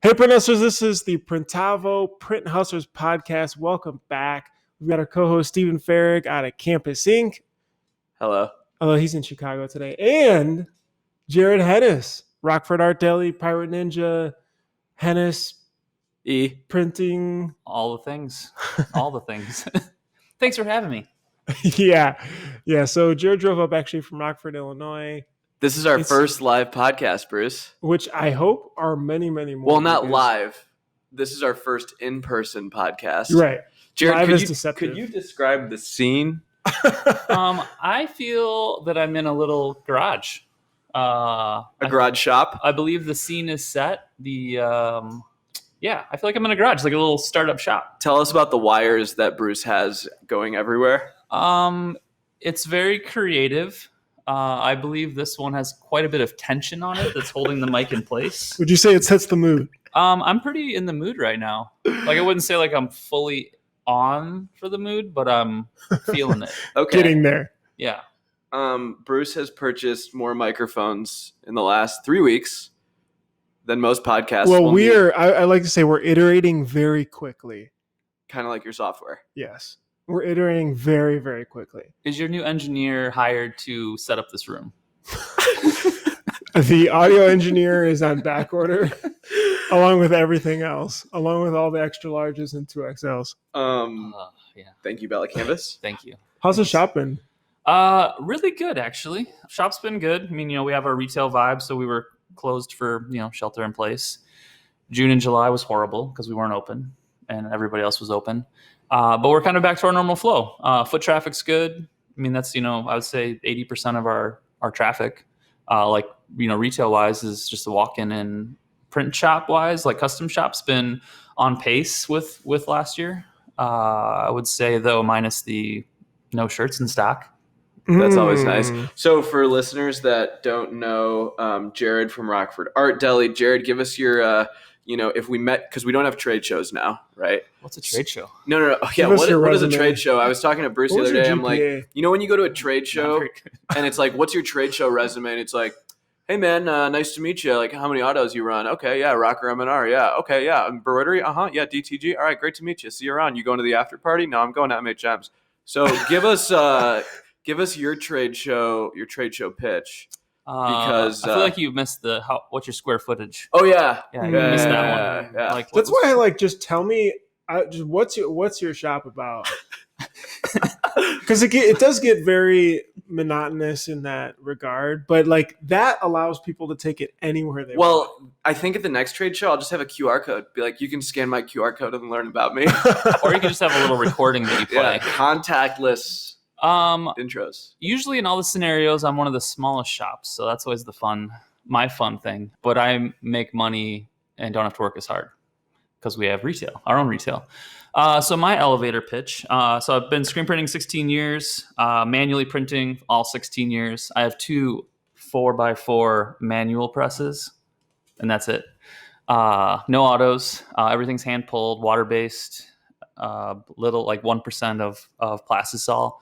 Hey, Print Hustlers, this is the Printavo Print Hustlers podcast. Welcome back. We've got our co-host, Stephen Farrig, out of Campus Inc. Hello. Although he's in Chicago today. And Jarrod Hennis, Rockford Art Deli, Pirate Ninja, Hennis, Printing. All the things. Thanks for having me. Yeah. So Jarrod drove up actually from Rockford, Illinois. This is our first live podcast, Bruce. Which I hope are many, many more. Well, not live. This is our first in-person podcast. Right. Jarrod, could you describe the scene? I feel that I'm in a little garage. A garage shop? I believe the scene is set. I feel like I'm in a garage, like a little startup shop. Tell us about the wires that Bruce has going everywhere. It's very creative. I believe this one has quite a bit of tension on it that's holding the mic in place. Would you say it sets the mood? I'm pretty in the mood right now. Like, I wouldn't say like I'm fully on for the mood, but I'm feeling it. Okay. Getting there. Yeah. Bruce has purchased more microphones in the last 3 weeks than most podcasts. Well, I like to say we're iterating very quickly. Kind of like your software. Yes. We're iterating very, very quickly. Is your new engineer hired to set up this room? The audio engineer is on back order, along with everything else, along with all the extra larges and 2XLs. Yeah. Thank you, Bella Canvas. Thank you. How's the shop been? Really good, actually. Shop's been good. I mean, we have our retail vibe, so we were closed for, shelter in place. June and July was horrible because we weren't open and everybody else was open. But we're kind of back to our normal flow. Foot traffic's good. I mean, that's, I would say 80% of our traffic, retail wise, is just a walk-in, and print shop wise, like custom shop's been on pace with last year. I would say, though, minus the no shirts in stock. That's always nice. So for listeners that don't know Jarrod from Rockford Art Deli, Jarrod, give us your, if we met, because we don't have trade shows now, right? What's a trade show? No. Yeah, what is a trade show? I was talking to Bruce the other day. I'm like, when you go to a trade show and it's like, what's your trade show resume? And it's like, hey, man, nice to meet you. Like, how many autos you run? Okay, yeah, Rocker M&R. Yeah, okay, yeah, embroidery. Yeah, DTG. All right, great to meet you. See you around. You going to the after party? No, I'm going to MHM's. So give us your trade show pitch. Because I feel like you missed what's your square footage? Oh yeah, you missed that one. Yeah. That's why I like, just tell me, what's your shop about? Because it does get very monotonous in that regard, but like that allows people to take it anywhere they want. Well, I think at the next trade show, I'll just have a QR code. Be like, you can scan my QR code and learn about me. Or you can just have a little recording that you play. Yeah, contactless. Intros. Usually in all the scenarios, I'm one of the smallest shops, so that's always my fun thing. But I make money and don't have to work as hard because we have our own retail. So my elevator pitch. So I've been screen printing 16 years, manually printing all 16 years. I have 2 4x4 manual presses, and that's it. No autos. Everything's hand pulled, water based. Little like 1% of plastisol.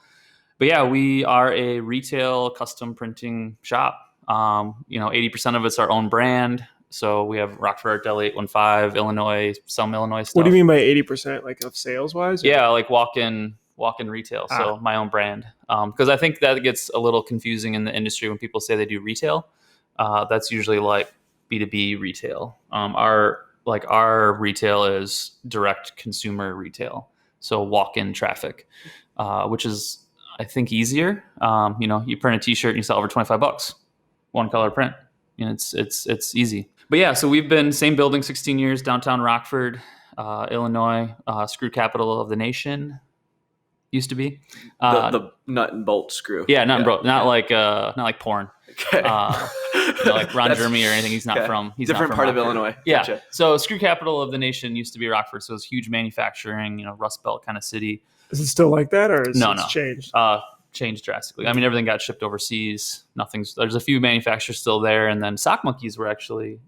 But yeah, we are a retail custom printing shop. 80% of it's our own brand. So we have Rockford Art Deli, 815, Illinois, some Illinois stuff. What do you mean by 80%? Like of sales wise? Yeah, like walk-in retail. So my own brand. Because I think that gets a little confusing in the industry when people say they do retail. That's usually like B2B retail. Our retail is direct consumer retail. So walk-in traffic, which is, I think, easier. You print a t-shirt and you sell over $25, one color print. It's easy. But yeah, so we've been same building 16 years, downtown Rockford, Illinois, screw capital of the nation. Used to be the nut and bolt screw. Yeah, nut and bolt, not like porn. Okay. Like Ron Jeremy or anything. He's not from. He's different not from part Rockford. of Illinois. Yeah. Gotcha. So screw capital of the nation used to be Rockford. So it was huge manufacturing, Rust Belt kind of city. Is it still like that, or no. Changed? Changed drastically. I mean, everything got shipped overseas. There's a few manufacturers still there, and then sock monkeys were actually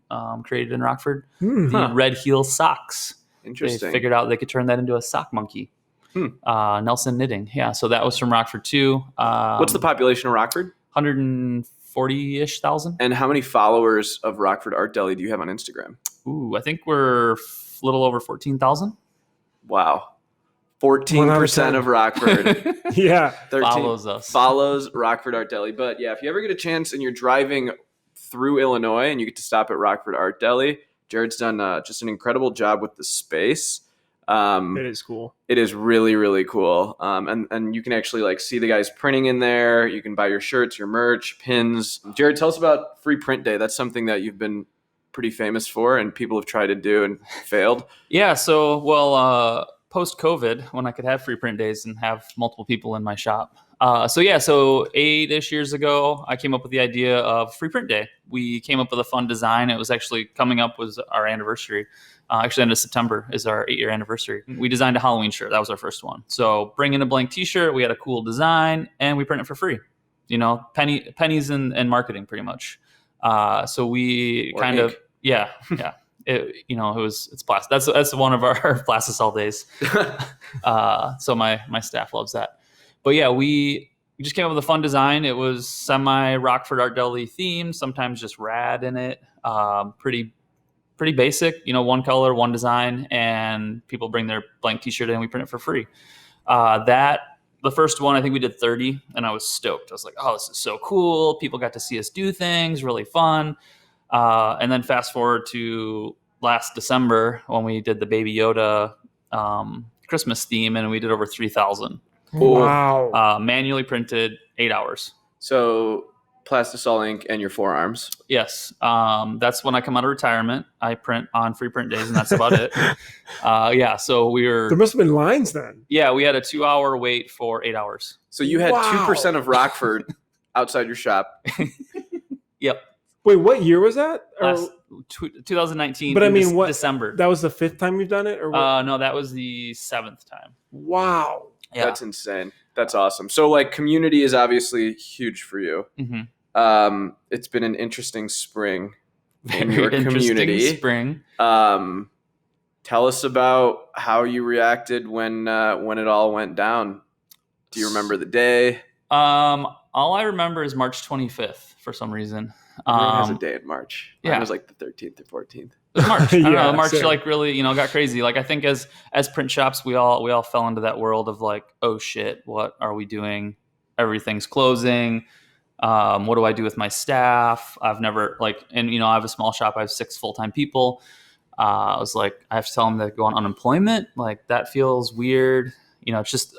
created in Rockford. The red heel socks. Interesting. They figured out they could turn that into a sock monkey. Nelson Knitting. Yeah, so that was from Rockford too. What's the population of Rockford? 140-ish thousand. And how many followers of Rockford Art Deli do you have on Instagram? I think we're a little over 14,000. Wow. 14% of Rockford. Yeah. 13 follows Rockford Art Deli. But yeah, if you ever get a chance and you're driving through Illinois and you get to stop at Rockford Art Deli, Jarrod's done just an incredible job with the space. It is cool. It is really, really cool. And you can actually like see the guys printing in there. You can buy your shirts, your merch, pins. Jarrod, tell us about Free Print Day. That's something that you've been pretty famous for and people have tried to do and failed. Yeah. So, post-COVID, when I could have free print days and have multiple people in my shop. So 8-ish years ago, I came up with the idea of Free Print Day. We came up with a fun design. It was actually coming up was our anniversary. Actually, end of September is our 8-year anniversary. We designed a Halloween shirt. That was our first one. So bring in a blank T-shirt. We had a cool design, and we print it for free. Pennies and marketing, pretty much. So we or kind ink. of it's blast. That's one of our Plastisol days. So my staff loves that. But yeah, we just came up with a fun design. It was semi Rockford Art Deli themed, sometimes just rad in it. Pretty basic, one color, one design, and people bring their blank T-shirt in and we print it for free. The first one, I think we did 30, and I was stoked. I was like, oh, this is so cool. People got to see us do things, really fun. And then fast forward to last December when we did the Baby Yoda Christmas theme, and we did over 3,000. Wow. Manually printed, 8 hours. So Plastisol ink and your forearms. Yes. That's when I come out of retirement. I print on Free Print Days, and that's about it. So there must have been lines then. Yeah, we had a 2-hour wait for 8 hours. So you had 2% of Rockford outside your shop. Yep. Wait, what year was that? 2019. But I mean, what December? That was the 5th time you've done it, or what? No, that was the 7th time. Wow. Yeah. That's insane. That's awesome. So like community is obviously huge for you. Mm-hmm. It's been an interesting spring in your community. Spring. Tell us about how you reacted when it all went down. Do you remember the day? All I remember is March 25th for some reason. Everyone has a day in March. Mine was like the 13th or 14th. It was March. I don't know. March same. Like really, got crazy. Like I think as print shops, we all fell into that world of like, oh shit, what are we doing? Everything's closing. What do I do with my staff? I've never I have a small shop. I have 6 full-time people. I was like, I have to tell them to go on unemployment. Like that feels weird. It's just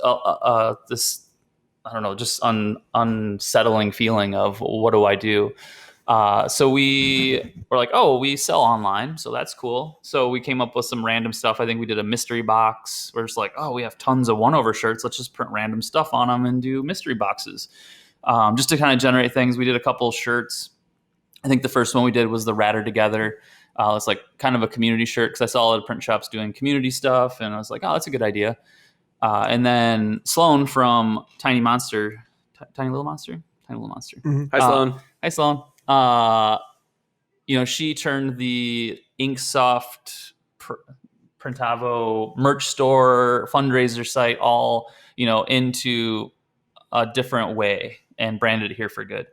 this, I don't know, just unsettling feeling of what do I do? So we were like, oh, we sell online. So that's cool. So we came up with some random stuff. I think we did a mystery box. We're just like, oh, we have tons of 1-over shirts. Let's just print random stuff on them and do mystery boxes. Just to kind of generate things. We did a couple shirts. I think the first one we did was the Ratter Together. It's like kind of a community shirt because I saw a lot of print shops doing community stuff. And I was like, oh, that's a good idea. And then Sloan from Tiny Little Monster. Mm-hmm. Hi, Sloan. Hi, Sloan. She turned the Inksoft Printavo merch store fundraiser site all, into a different way and branded it Here for Good.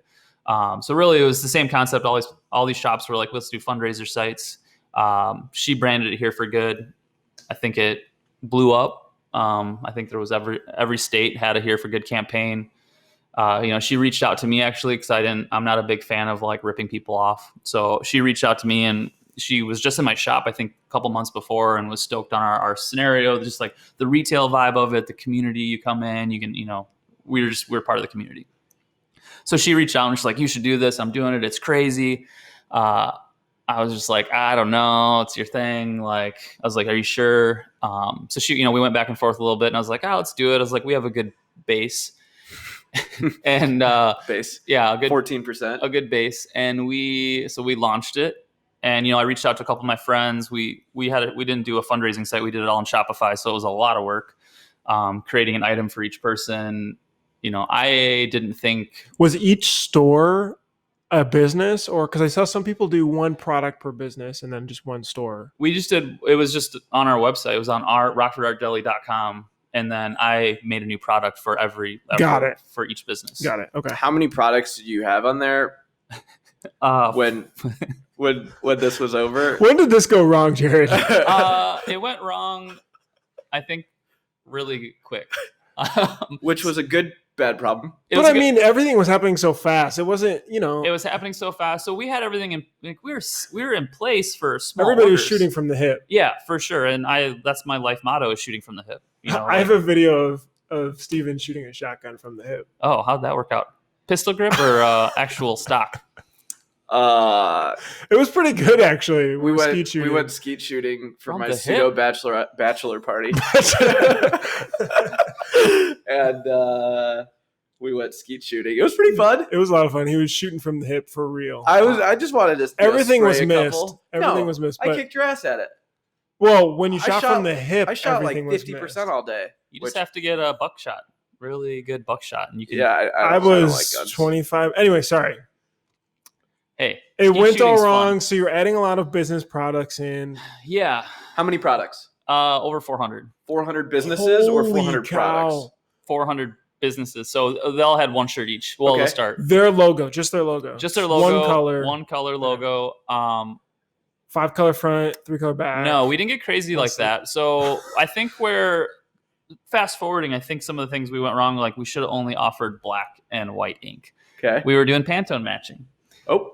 So really it was the same concept. All these shops were like, let's do fundraiser sites. She branded it Here for Good. I think it blew up. I think there was every state had a Here for Good campaign. She reached out to me actually because I'm not a big fan of like ripping people off. So she reached out to me and she was just in my shop, I think a couple months before, and was stoked on our scenario, just like the retail vibe of it, the community. You come in, you can, we're part of the community. So she reached out and she's like, you should do this. I'm doing it. It's crazy. I was just like, I don't know. It's your thing. Like, I was like, are you sure? So she, we went back and forth a little bit and I was like, oh, let's do it. I was like, we have a good base. And base. Yeah, a good 14%. A good base. And we launched it. And, I reached out to a couple of my friends. We didn't do a fundraising site. We did it all in Shopify. So it was a lot of work, creating an item for each person. I didn't think. Was each store a business, or because I saw some people do one product per business and then just one store? We just did. It was just on our website. It was on our rockfordartdeli.com. And then I made a new product for for each business. Got it. Okay. How many products did you have on there? when this was over. When did this go wrong, Jarrod? It went wrong, I think, really quick. Which was a bad problem. But I mean, everything was happening so fast. It wasn't, It was happening so fast. So we had everything in. Like, we were in place for small. Everybody orders. was shooting from the hip. Yeah, for sure. And that's my life motto is shooting from the hip. I have a video of Steven shooting a shotgun from the hip. Oh, how'd that work out? Pistol grip or actual stock? It was pretty good actually. We went skeet shooting for my pseudo bachelor party. And we went skeet shooting. It was pretty fun. It was a lot of fun. He was shooting from the hip for real. I just wanted to everything was missed. Everything was missed. I kicked your ass at it. Well, when you shot from the hip, I shot like 50% all day. You just have to get a buckshot, really good buckshot, and you can. Yeah, I was 25. Anyway, sorry. Hey, it went all wrong. Fun. So you're adding a lot of business products in. Yeah. How many products? Over 400. 400 businesses. Holy or 400 products? 400 businesses. So they all had one shirt each. Well, okay. Let's start. Their logo, just their logo. Just their logo. One color logo. 5 color front, 3 color back. No, we didn't get crazy like that. So I think fast forwarding, I think some of the things we went wrong, like we should have only offered black and white ink. Okay. We were doing Pantone matching. Oh.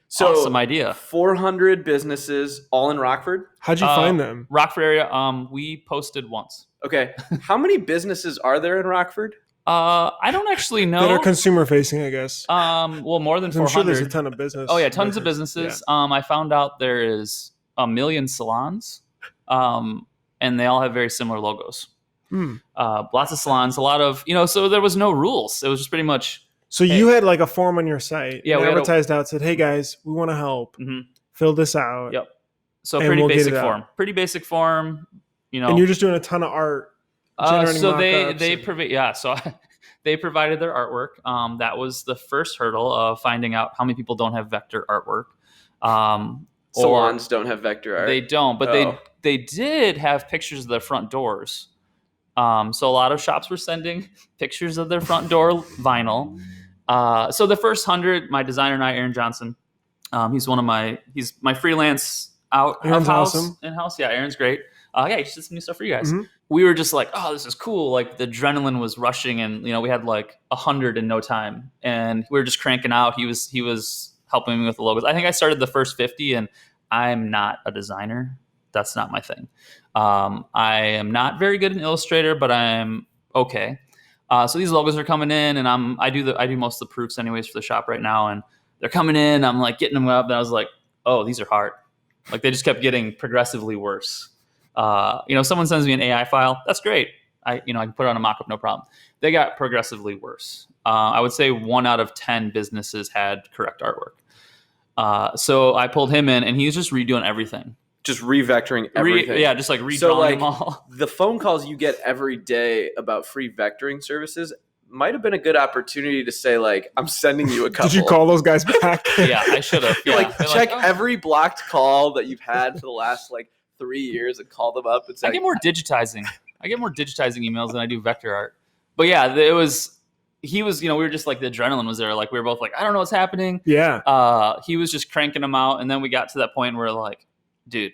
So awesome idea. 400 businesses all in Rockford. How'd you find them? Rockford area. We posted once. Okay. How many businesses are there in Rockford? I don't actually know. That are consumer facing, I guess. Well, more than 400. I'm sure there's a ton of business. Oh yeah, tons of businesses. Yeah. I found out there is 1 million salons, and they all have very similar logos. Lots of salons, a lot of So there was no rules. It was just pretty much. So you had like a form on your site. Yeah, we advertised out, said, "Hey guys, we want to help. Fill this out." Yep. So pretty basic form. Pretty basic form. And you're just doing a ton of art. So they provide. So they provided their artwork. That was the first hurdle of finding out how many people don't have vector artwork. Salons don't have vector art. They don't, but they did have pictures of their front doors. So a lot of shops were sending pictures of their front door vinyl. So the first 100, my designer and I, Aaron Johnson, he's my freelance Aaron's awesome. In-house. Yeah, Aaron's great. Yeah, he did some new stuff for you guys. We were just like, oh, this is cool. Like the adrenaline was rushing, and we had like 100 in no time, and we were just cranking out. He was helping me with the logos. I think I started the first 50, and I'm not a designer. That's not my thing. I am not very good in Illustrator, but I'm okay. So these logos are coming in, and I do most of the proofs anyways for the shop right now, and they're coming in. I'm like getting them up, and I was like, oh, these are hard. Like they just kept getting progressively worse. Someone sends me an AI file. That's great. I can put it on a mock-up, no problem. They got progressively worse. I would say 1 out of 10 businesses had correct artwork. So I pulled him in, and he was just redoing everything. Just revectoring everything. Just like redrawing them all. The phone calls you get every day about free vectoring services might have been a good opportunity to say, like, I'm sending you a couple. Did you call those guys back? Yeah, I should have. Yeah. Check every blocked call that you've had for the last 3 years and call them up and say. I get more digitizing emails than I do vector art. But yeah, we were just like the adrenaline was there. Like we were both like, I don't know what's happening. Yeah. He was just cranking them out, and then we got to that point where like, dude,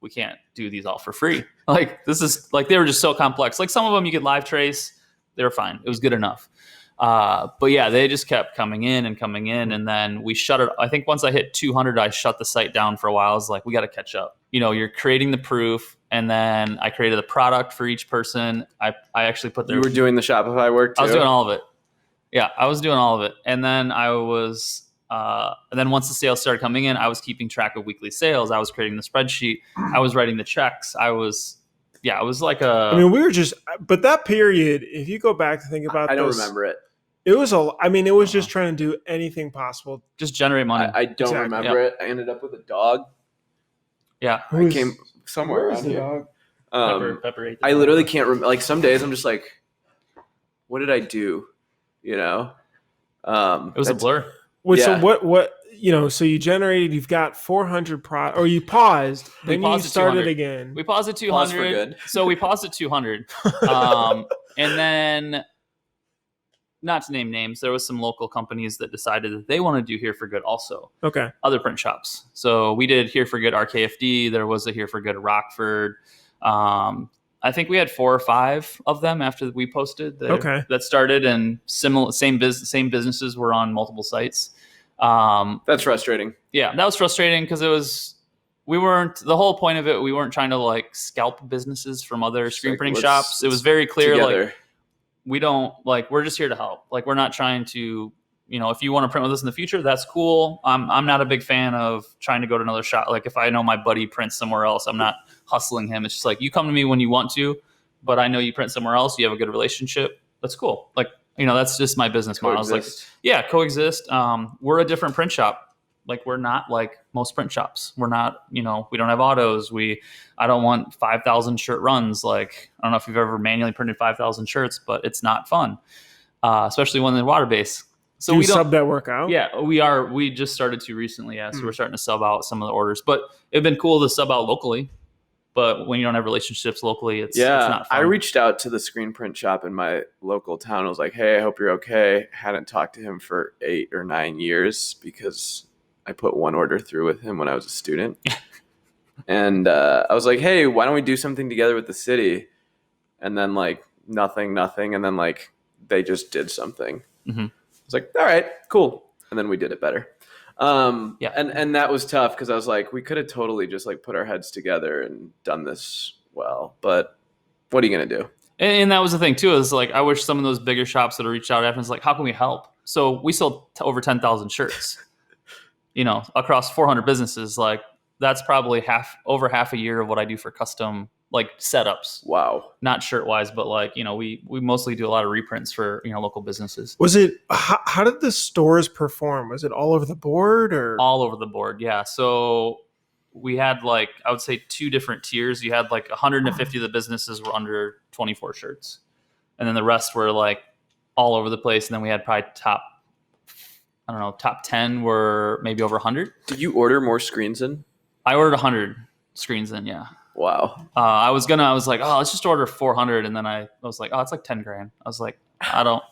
we can't do these all for free. Like this is like they were just so complex. Like some of them you could live trace, they were fine. It was good enough. But yeah, they just kept coming in, and then we shut it. I think once I hit 200, I shut the site down for a while. I was like, we got to catch up. You're creating the proof, and then I created a product for each person. I actually put their. You were doing the Shopify work too? I was doing all of it. Yeah, I was doing all of it, and then and then once the sales started coming in, I was keeping track of weekly sales. I was creating the spreadsheet. I was writing the checks. it was like a. I mean, we were just, but that period, if you go back to think about, I don't remember it. It was it was just trying to do anything possible, just generate money. I don't remember it. I ended up with a dog. Yeah, I came somewhere around here. Pepper I literally can't remember. Like some days, I'm just like, what did I do? It was a blur. So what? So you generated. You've got 400 or you paused. Then you started again. We paused at 200. So we paused at 200, and then not to name names, there was some local companies that decided that they want to do Here for Good also. Okay. Other print shops. So we did Here for Good RKFD. There was a Here for Good Rockford. I think we had 4 or 5 of them after we posted that started, and same businesses were on multiple sites. That's frustrating. Yeah, that was frustrating because the whole point of it, we weren't trying to like scalp businesses from other screen printing shops. It was very clear, together. like, we don't, like, we're just here to help. Like, we're not trying to, if you want to print with us in the future, that's cool. I'm not a big fan of trying to go to another shop. Like, if I know my buddy prints somewhere else, I'm not hustling him. It's just like, you come to me when you want to, but I know you print somewhere else. You have a good relationship. That's cool. Like, that's just my business model. I was like, yeah, coexist. We're a different print shop. Like, we're not like most print shops. We're not, we don't have autos. I don't want 5,000 shirt runs. Like, I don't know if you've ever manually printed 5,000 shirts, but it's not fun, especially when they're water based. So we sub that work out? Yeah, we are. We just started to recently. Yeah. So we're starting to sub out some of the orders, but it'd been cool to sub out locally. But when you don't have relationships locally, it's not fun. I reached out to the screen print shop in my local town. I was like, hey, I hope you're okay. Hadn't talked to him for 8 or 9 years because I put one order through with him when I was a student. And I was like, hey, why don't we do something together with the city? And then like nothing. And then like they just did something. Mm-hmm. I was like, all right, cool. And then we did it better. Yeah. And that was tough because I was like, we could have totally just like put our heads together and done this well. But what are you going to do? And that was the thing too, is like, I wish some of those bigger shops that have reached out after us, like, how can we help? So we sold over 10,000 shirts, across 400 businesses. Like, that's probably over half a year of what I do for custom like setups. Wow. Not shirt wise, but like, we mostly do a lot of reprints for, local businesses. Was it, how did the stores perform? Was it all over the board or? All over the board. Yeah. So we had like, I would say 2 different tiers. You had like 150 of the businesses were under 24 shirts. And then the rest were like all over the place. And then we had probably top 10 were maybe over 100. Did you order more screens in? I ordered 100 screens in. Yeah. Wow. I was like, oh, let's just order 400. And then I was like, oh, it's like 10 grand. I was like, I don't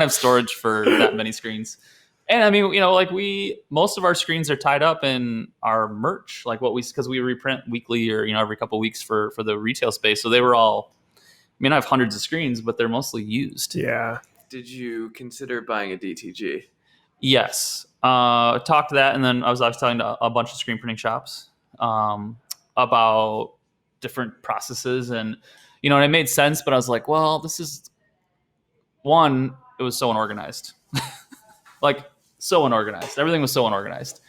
have storage for that many screens. And I mean, like most of our screens are tied up in our merch, like because we reprint weekly or, every couple of weeks for the retail space. So they were all, I have hundreds of screens, but they're mostly used. Yeah. Did you consider buying a DTG? Yes. Talked to that. And then I was talking to a bunch of screen printing shops, about different processes, and and it made sense, but I was like, well, this is one, it was so unorganized. Like, so unorganized. Everything was so unorganized.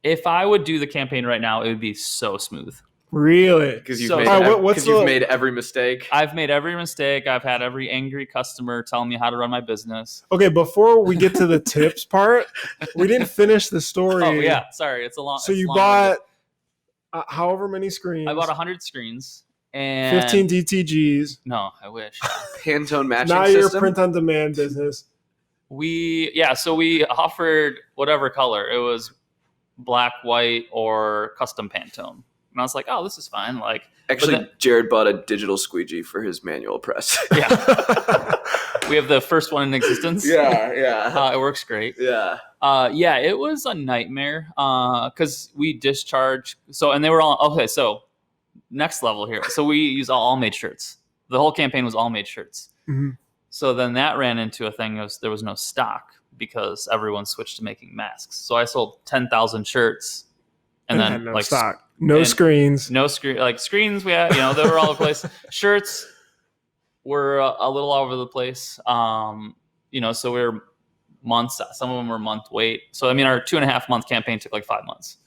If I would do the campaign right now, it would be so smooth. Really? Because you've made every mistake. I've made every mistake. I've had every angry customer telling me how to run my business. Okay, before we get to the tips part, we didn't finish the story. Oh yeah, sorry, it's a long. So you bought however many screens. I bought 100 screens and 15 DTGs. No, I wish. Pantone matching now system. Now your print on demand business. So we offered whatever color. It was black, white, or custom Pantone. And I was like, oh, this is fine. Like, actually, Jarrod bought a digital squeegee for his manual press. Yeah. We have the first one in existence. Yeah. It works great. Yeah. It was a nightmare because we discharge. And they were all, okay, so next level here. So we use all made shirts. The whole campaign was all made shirts. Mm-hmm. So then that ran into a thing of there was no stock because everyone switched to making masks. So I sold 10,000 shirts and then no like stock. No screens. No screen, like screens. We had, they were all over the place. Shirts were a little all over the place. So we were months. Some of them were month wait. So our 2.5 month campaign took like 5 months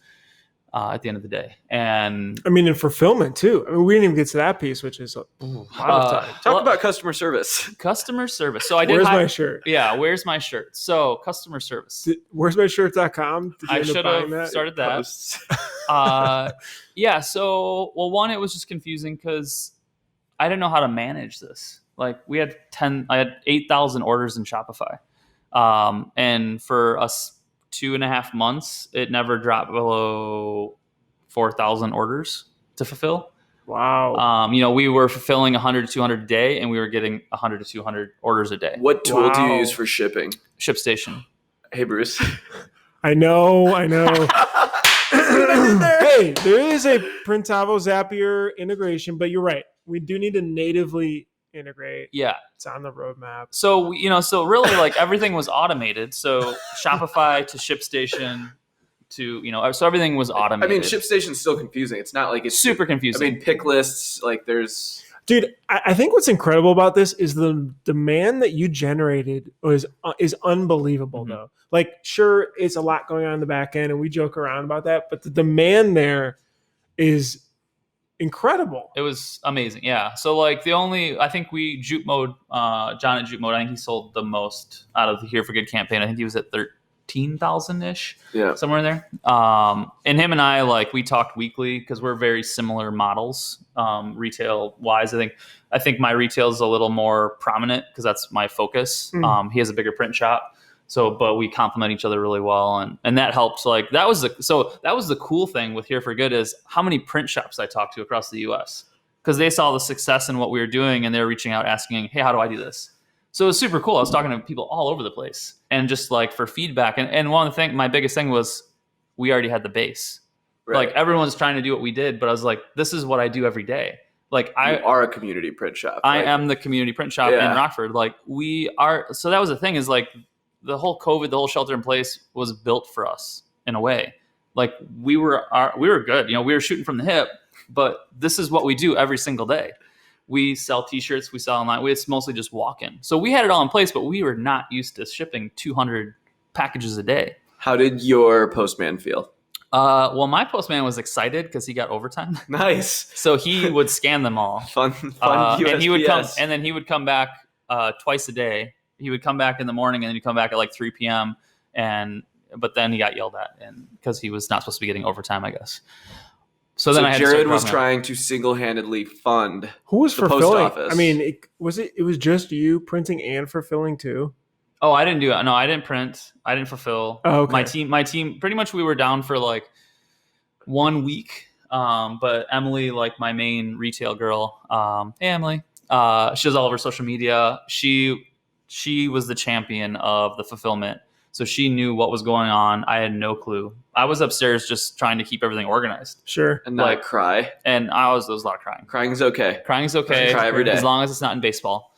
at the end of the day. And in fulfillment too. We didn't even get to that piece, which is a lot of time. Talk about customer service. Customer service. So I did. Where's my shirt? Yeah, where's my shirt? So customer service. Where's my shirt.com? I should have started that. So one, it was just confusing because I didn't know how to manage this. Like I had 8,000 orders in Shopify. And for us 2.5 months, it never dropped below 4,000 orders to fulfill. Wow. We were fulfilling 100 to 200 a day, and we were getting 100 to 200 orders a day. What tool do you use for shipping? ShipStation. Hey, Bruce. I know. Hey, there is a Printavo Zapier integration, but you're right. We do need to natively integrate. Yeah. It's on the roadmap. So, so really like everything was automated. So Shopify to ShipStation to, so everything was automated. I mean, ShipStation's still confusing. It's not like it's super confusing. I mean, pick lists, like there's... Dude, I think what's incredible about this is the demand that you generated is unbelievable, though. Like, sure, it's a lot going on in the back end, and we joke around about that, but the demand there is incredible. It was amazing, yeah. So, like, I think Jute Mode, John at Jute Mode, I think he sold the most out of the Here for Good campaign. I think he was at 13,000-ish, somewhere in there. And him and I, like, we talked weekly because we're very similar models, retail wise. I think my retail is a little more prominent because that's my focus. He has a bigger print shop, but we complement each other really well, and that helped. Like that was the cool thing with Here for Good is how many print shops I talked to across the U.S. because they saw the success in what we were doing, and they were reaching out asking, "Hey, how do I do this?" So it was super cool. I was talking to people all over the place and just like for feedback. And one of the my biggest thing was we already had the base. Right. Like everyone's trying to do what we did, but I was like, this is what I do every day. Like you are a community print shop. I am the community print shop in Rockford. Like we are. So that was the thing is like the whole COVID, the whole shelter in place was built for us in a way. Like we were good. We were shooting from the hip, but this is what we do every single day. We sell T-shirts. We sell online. It's mostly just walk-in. So we had it all in place, but we were not used to shipping 200 packages a day. How did your postman feel? Well, my postman was excited because he got overtime. Nice. So he would scan them all. Fun USPS. And he would come back twice a day. He would come back in the morning, and then he'd come back at like 3 p.m. But then he got yelled at, and because he was not supposed to be getting overtime, I guess. So then Jarrod was trying to single-handedly fund who was the fulfilling? Post office. I mean, it was just you printing and fulfilling too? Oh, I didn't do it. No, I didn't print. I didn't fulfill. Oh, okay. My team, pretty much we were down for like 1 week. But Emily, like my main retail girl, hey Emily, she does all of her social media. She was the champion of the fulfillment. So she knew what was going on. I had no clue. I was upstairs just trying to keep everything organized. Sure. And not cry. And there was a lot of crying. Crying's okay. Crying's okay. Cry every day. As long as it's not in baseball.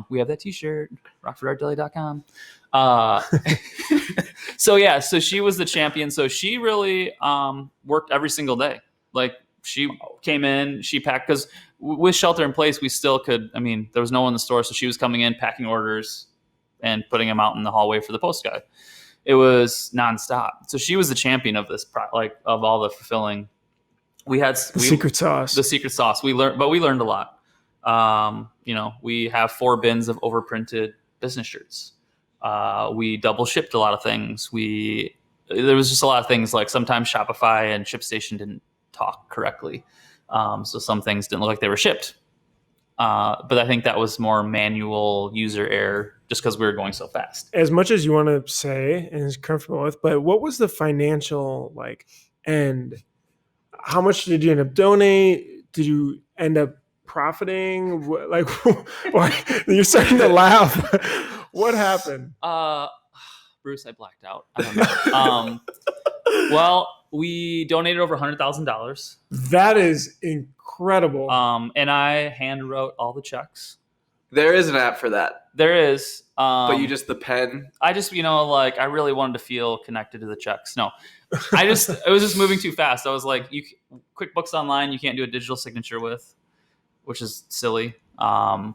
We have that t-shirt, rockfordartdeli.com. So she was the champion. So she really worked every single day. Like she came in, she packed, because with shelter in place, we still could, there was no one in the store. So she was coming in, packing orders, and putting them out in the hallway for the post guy. It was nonstop. So she was the champion of this, of all the fulfilling. Secret sauce. The secret sauce. We learned a lot. We have 4 bins of overprinted business shirts. We double shipped a lot of things. There was just a lot of things, like sometimes Shopify and ShipStation didn't talk correctly. So some things didn't look like they were shipped. But I think that was more manual user error just because we were going so fast. As much as you want to say and is comfortable with, but what was the financial end? How much did you end up donate? Did you end up profiting? You're starting to laugh. What happened? Bruce, I blacked out. I don't know. Well, we donated over $100,000. That is incredible. And I hand wrote all the checks. There is an app for that. There is. But you just the pen. I just, I really wanted to feel connected to the checks. No, it was just moving too fast. I was like, QuickBooks Online, you can't do a digital signature with, which is silly. And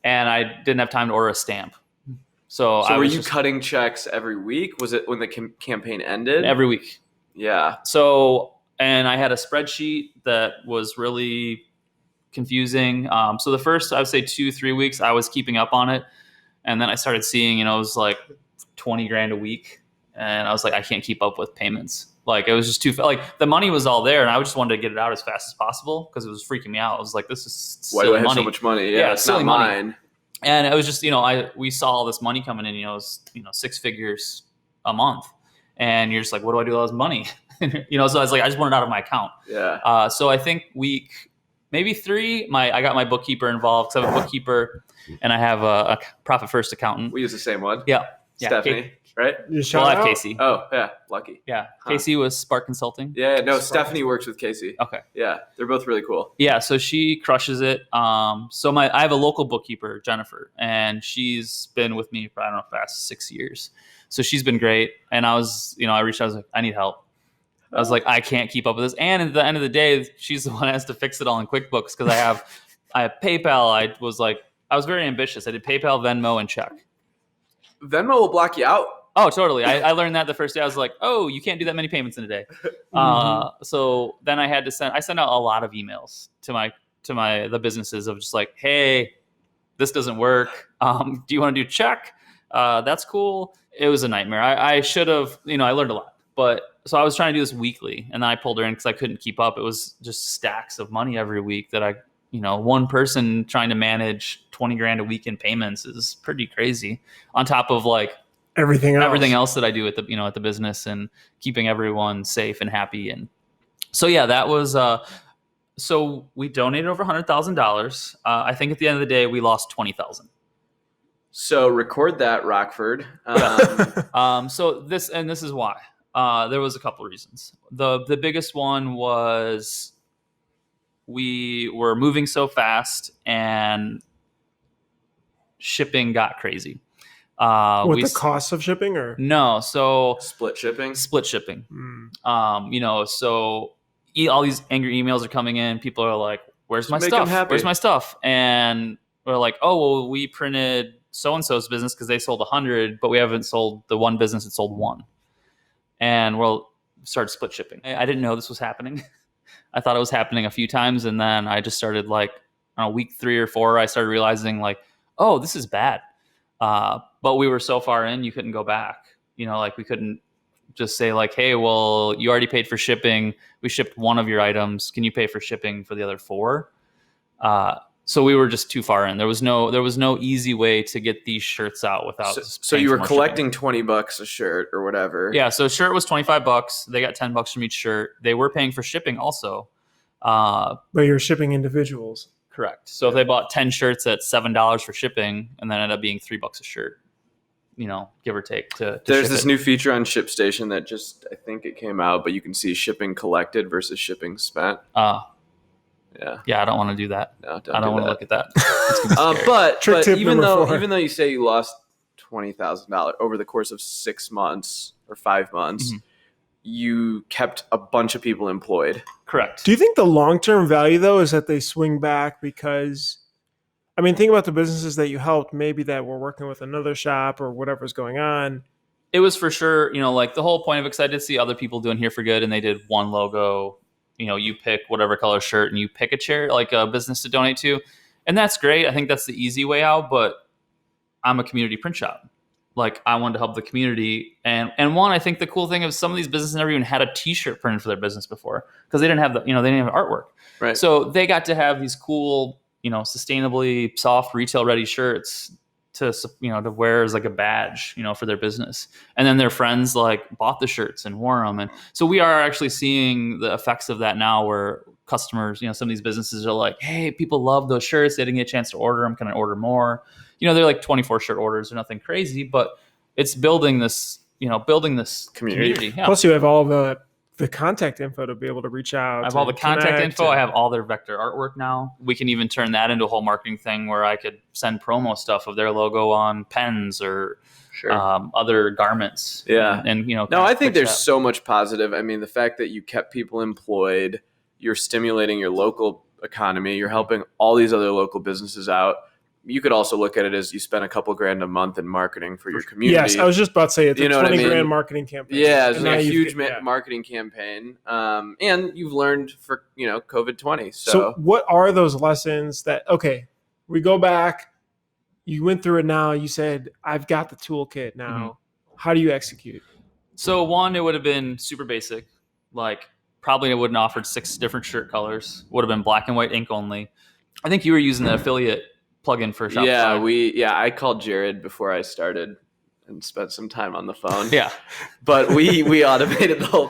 I didn't have time to order a stamp. So were you cutting checks every week? Was it when the campaign ended? Every week. Yeah. So, and I had a spreadsheet that was really confusing. So the first, I would say 2-3 weeks, I was keeping up on it. And then I started seeing, it was like $20,000 a week. And I was like, I can't keep up with payments. Like it was just too, the money was all there. And I just wanted to get it out as fast as possible because it was freaking me out. I was like, this is silly money. Why do I have so much money? Yeah, it's not mine. Money. And it was just, we saw all this money coming in, it was, 6 figures a month. And you're just like, what do I do with all this money? So I was like, I just want it out of my account. Yeah. So I think week maybe 3. I got my bookkeeper involved because I have a bookkeeper and I have a profit first accountant. We use the same one. Yeah. Stephanie, right? Well, I have Casey. Oh, yeah. Lucky. Yeah. Casey was Spark Consulting. Yeah. No, Stephanie works with Casey. Okay. Yeah. They're both really cool. Yeah. So she crushes it. So I have a local bookkeeper, Jennifer, and she's been with me for, I don't know, past 6 years. So she's been great. And I reached out, I was like, I need help. I was like, I can't keep up with this. And at the end of the day, she's the one that has to fix it all in QuickBooks because I have PayPal. I was very ambitious. I did PayPal, Venmo, and check. Venmo will block you out. Oh, totally. I learned that the first day. I was like, oh, you can't do that many payments in a day. So then I sent out a lot of emails to the businesses of just like, hey, this doesn't work. Do you want to do check? That's cool. It was a nightmare. I should have, I learned a lot, but so I was trying to do this weekly and then I pulled her in because I couldn't keep up. It was just stacks of money every week that one person trying to manage $20,000 a week in payments is pretty crazy on top of like everything else that I do at the business and keeping everyone safe and happy. And so, yeah, that was, so we donated over $100,000. I think at the end of the day, we lost 20,000. So record that, Rockford. So this is why. There was a couple of reasons. The biggest one was we were moving so fast and shipping got crazy. The cost of shipping or no? So split shipping. So all these angry emails are coming in. People are like, "Where's my stuff? Where's my stuff?" And we're like, "Oh, well, we printed so-and-so's business because they sold 100, but we haven't sold the one business that sold 1." And we'll start split shipping. I didn't know this was happening. I thought it was happening a few times. And then I just started like on week 3 or 4, I started realizing like, oh, this is bad. But we were so far in, you couldn't go back. We couldn't just say like, hey, well, you already paid for shipping. We shipped 1 of your items. Can you pay for shipping for the other 4? So we were just too far in. There was no easy way to get these shirts out without. So you were collecting $20 a shirt or whatever. Yeah. So a shirt was $25. They got $10 from each shirt. They were paying for shipping also. But you're shipping individuals. Correct. So if they bought 10 shirts at $7 for shipping, and then ended up being $3 a shirt, give or take. There's this new feature on ShipStation that I think it came out, but you can see shipping collected versus shipping spent. Yeah, I don't want to do that. No, I don't want to look at that. But even though you say you lost $20,000 over the course of 6 months or 5 months, you kept a bunch of people employed. Correct. Do you think the long-term value though is that they swing back because, think about the businesses that you helped, maybe that were working with another shop or whatever's going on. It was for sure, like the whole point of it, I did see other people doing Here for Good and they did one logo. You pick whatever color shirt and you pick a chair, like a business to donate to. And that's great. I think that's the easy way out, but I'm a community print shop. Like I wanted to help the community. And one, I think the cool thing is some of these businesses never even had a t-shirt printed for their business before because they didn't have they didn't have artwork. Right. So they got to have these cool, sustainably soft retail ready shirts to wear as like a badge, for their business. And then their friends like bought the shirts and wore them. And so we are actually seeing the effects of that now where customers, some of these businesses are like, hey, people love those shirts. They didn't get a chance to order them. Can I order more? They're like 24 shirt orders or nothing crazy, but it's building this community. Yeah. Plus you have all the contact info to be able to reach out. I have all the contact info. I have all their vector artwork now. We can even turn that into a whole marketing thing where I could send promo stuff of their logo on pens or other garments. Yeah. And no, I think there's so much positive. The fact that you kept people employed, you're stimulating your local economy, you're helping all these other local businesses out. You could also look at it as you spend a couple $grand a month in marketing for your community. Yes, I was just about to say it's a $20,000 marketing campaign. Yeah, it's a huge marketing campaign. And you've learned for, COVID-20. So what are those lessons that, we go back, you went through it now, you said, I've got the toolkit now. Mm-hmm. How do you execute? So one, it would have been super basic. Like probably I wouldn't have offered 6 different shirt colors. Would have been black and white ink only. I think you were using the affiliate plugin for Shopify. I called Jarrod before I started and spent some time on the phone. Yeah. But we automated the whole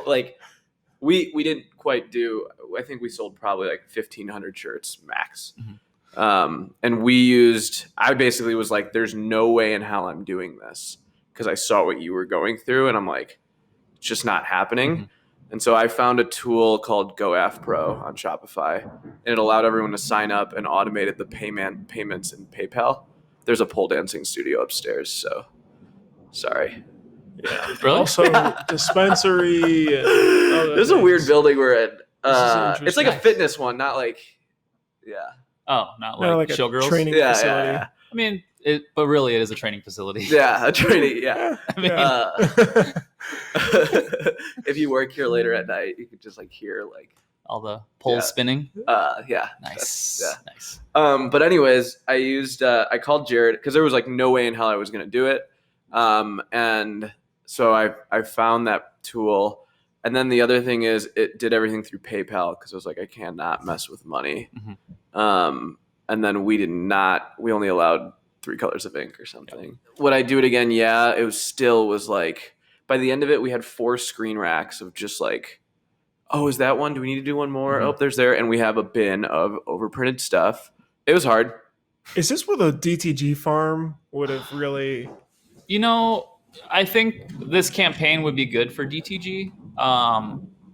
We didn't quite do. I think we sold probably like 1,500 shirts max. And I basically was like, there's no way in hell I'm doing this, because I saw what you were going through, and I'm like, it's just not happening. And so I found a tool called GoAF Pro on Shopify, and it allowed everyone to sign up and automated the payments in PayPal. There's a pole dancing studio upstairs, so sorry. Yeah. Really? Also, dispensary. And this is a weird building we're in. It's like a Nice. fitness one, not like, yeah. Oh, not No, like a showgirls? training Yeah, facility. yeah. I mean, but really it is a training facility. Yeah, a training, yeah. I mean, If you work here later at night, you could just like hear like all the poles spinning. yeah. Nice. Yeah. Nice. But anyways, I called Jarrod because there was like no way in hell I was gonna do it. And so I found that tool. And then the other thing is it did everything through PayPal, because I was like, I cannot mess with money. And then we only allowed 3 colors of ink or something. Yep. Would I do it again? Yeah. It was like, by the end of it, we had 4 screen racks of just like, oh, is that one? Do we need to do one more? Oh, there's there. And we have a bin of overprinted stuff. It was hard. Is this where the DTG farm would have really... I think this campaign would be good for DTG,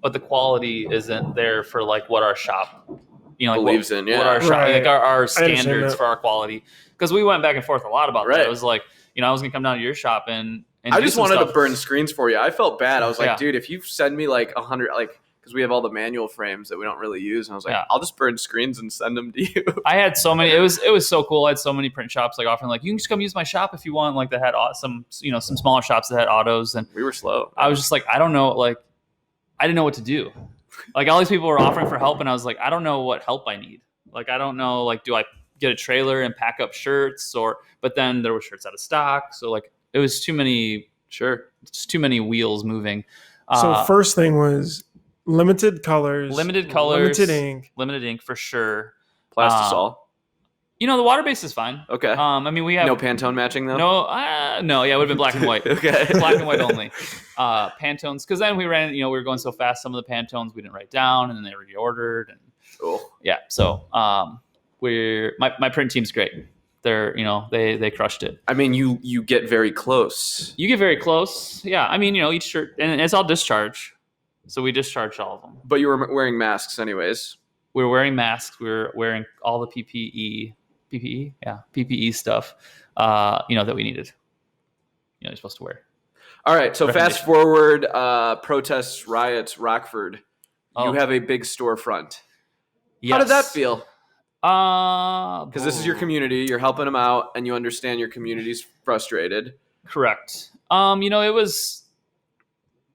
but the quality isn't there for like what our shop, believes in. Yeah, what our shop, Right. like our standards that. for our quality. Because we went back and forth a lot about Right. that. It was like, I was gonna come down to your shop and I just wanted stuff. to burn screens for you. I felt bad. I was like, Yeah. dude, if you send me like 100, like, because we have all the manual frames that we don't really use, and I was like, Yeah. I'll just burn screens and send them to you. I had so many. It was so cool. I had so many print shops like offering like, you can just come use my shop if you want. Like, that had some smaller shops that had autos, and We were slow. I was just like, I don't know, like, I didn't know what to do. Like, all these people were offering for help, and I was like, I don't know what help I need. Like, I don't know, like, do I get a trailer and pack up shirts, but then there were shirts out of stock, so like it was too many wheels moving. So first thing was limited colors, limited ink for sure. Plastisol. The water base is fine. Okay. I mean, we have no Pantone matching though. No, yeah, it would have been black and white. Okay. Black and white only. Pantones, because then we ran, we were going so fast. Some of the Pantones we didn't write down, and then they reordered, and yeah. So my print team's great. They're they crushed it. I mean, you get very close. You get very close. Yeah. I mean, each shirt, and it's all discharge. So we discharged all of them. But you were wearing masks anyways. We were wearing masks. We were wearing all the PPE stuff, that we needed. You're supposed to wear. All right. So fast forward, protests, riots, Rockford. You have a big storefront. Yes. How did that feel? Because this is your community. You're helping them out, and you understand your community's frustrated. Correct.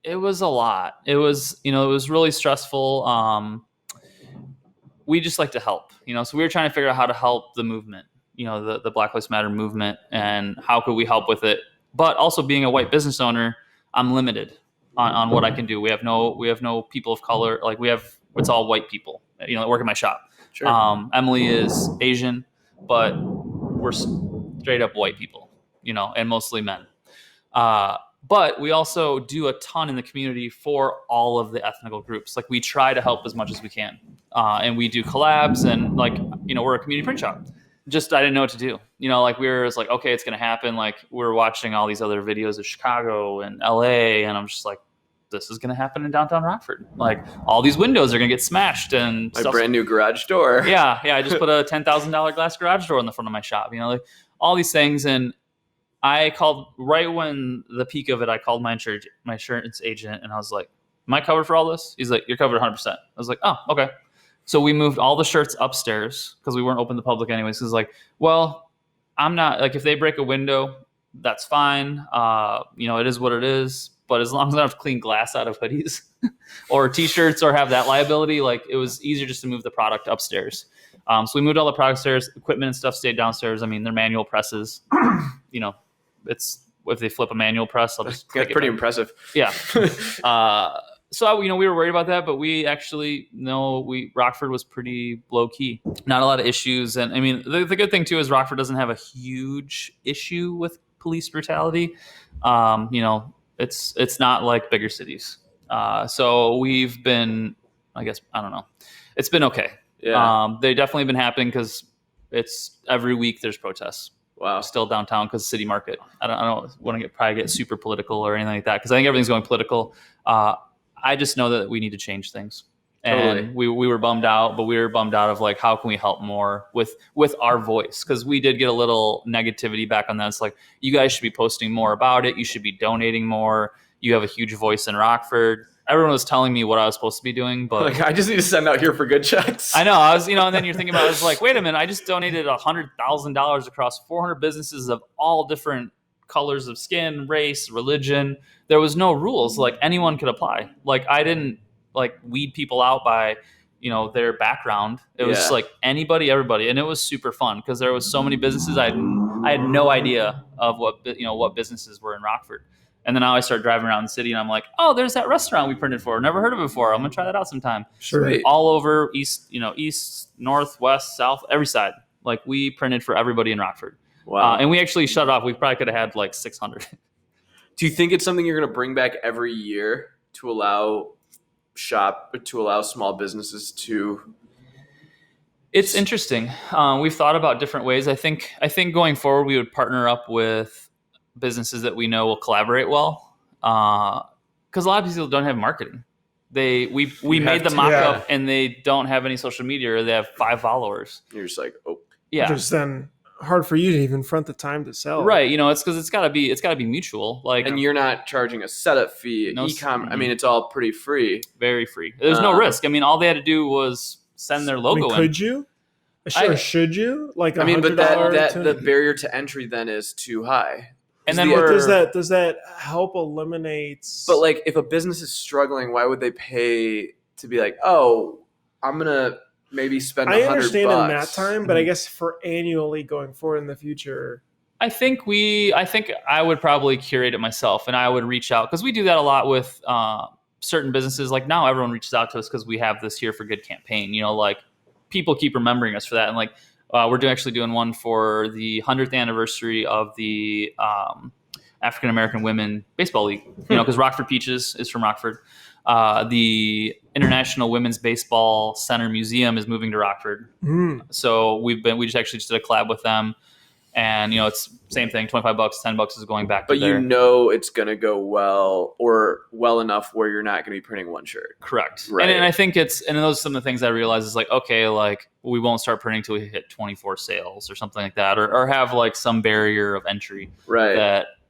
It was a lot. It was really stressful. We just like to help, so we were trying to figure out how to help the movement, the Black Lives Matter movement, and how could we help with it. But also, being a white business owner, I'm limited on what I can do. We have no people of color. Like, it's all white people, that work in my shop. Sure. Emily is Asian, but we're straight up white people, and mostly men. But we also do a ton in the community for all of the ethnical groups. Like, we try to help as much as we can. And we do collabs, and we're a community print shop. Just, I didn't know what to do. We were just like, okay, it's going to happen. Like, we're watching all these other videos of Chicago and LA, and I'm just like, this is going to happen in downtown Rockford. Like, all these windows are going to get smashed, and my brand new garage door. Yeah. I just put a $10,000 glass garage door in the front of my shop. Like, all these things. And I called right when the peak of it. I called my insurance agent, and I was like, "Am I covered for all this?" He's like, "You're covered 100%." I was like, "Oh, okay." So we moved all the shirts upstairs because we weren't open to the public anyways. He's like, "Well, I'm not, like, if they break a window, that's fine. It is what it is. But as long as I don't have to clean glass out of hoodies or T-shirts or have that liability, like, it was easier just to move the product upstairs." So we moved all the product upstairs. Equipment and stuff stayed downstairs. I mean, they're manual presses. It's, if they flip a manual press, I'll just. That's pretty impressive. Yeah. So we were worried about that, but we actually Rockford was pretty low key. Not a lot of issues, and I mean, the good thing too is Rockford doesn't have a huge issue with police brutality. It's not like bigger cities. So we've been, I guess, I don't know. It's been okay. Yeah. They definitely been happening because it's every week there's protests. Wow. Still downtown because City Market. I don't want to probably get super political or anything like that because I think everything's going political. I just know that we need to change things. Totally. And we were bummed out, but we were bummed out of like, how can we help more with our voice? Because we did get a little negativity back on that. It's like, you guys should be posting more about it. You should be donating more. You have a huge voice in Rockford. Everyone was telling me what I was supposed to be doing, but like, I just need to send out here for good checks. I know. I was, and then you're thinking about it, it's like, wait a minute, I just donated $100,000 across 400 businesses of all different colors of skin, race, religion. There was no rules. Like, anyone could apply. Like, I didn't like weed people out by, their background. It was just like anybody, everybody. And it was super fun because there was so many businesses. I had no idea of what businesses were in Rockford. And then now I start driving around the city and I'm like, oh, there's that restaurant we printed for. Never heard of it before. I'm going to try that out sometime. Sure. Sweet. All over east, north, west, south, every side. Like, we printed for everybody in Rockford. Wow. And we actually shut off. We probably could have had like 600. Do you think it's something you're going to bring back every year to allow small businesses to? It's interesting. We've thought about different ways. I think going forward, we would partner up with businesses that we know will collaborate well. Because a lot of people don't have marketing. We made the mock-up and they don't have any social media, or they have 5 followers. You're just like, oh. Yeah. Just then hard for you to even front the time to sell. Right. It's because it's gotta be mutual. Like, and you're not charging a setup fee. No, e-com. I mean, it's all pretty free. Very free. There's no risk. I mean, all they had to do was send their logo in. Could you? Sure. Should you? Like, I mean, but the barrier to entry then is too high. And then does that help eliminate? But like, if a business is struggling, why would they pay to be like, oh, I'm gonna maybe spend $100? I understand in that time, but I guess for annually going forward in the future, I think I would probably curate it myself, and I would reach out because we do that a lot with certain businesses. Like, now everyone reaches out to us because we have this Here for Good campaign. Like, people keep remembering us for that, and like. We're actually doing one for the 100th anniversary of the African American Women Baseball League. Because Rockford Peaches is from Rockford. The International Women's Baseball Center Museum is moving to Rockford. So we just actually did a collab with them. And, it's same thing, $25, $10 is going back to there. But it's going to go well, or well enough where you're not going to be printing one shirt. Correct. Right. And I think and those are some of the things I realize is like, okay, like, we won't start printing until we hit 24 sales or something like that, or have like some barrier of entry. Right.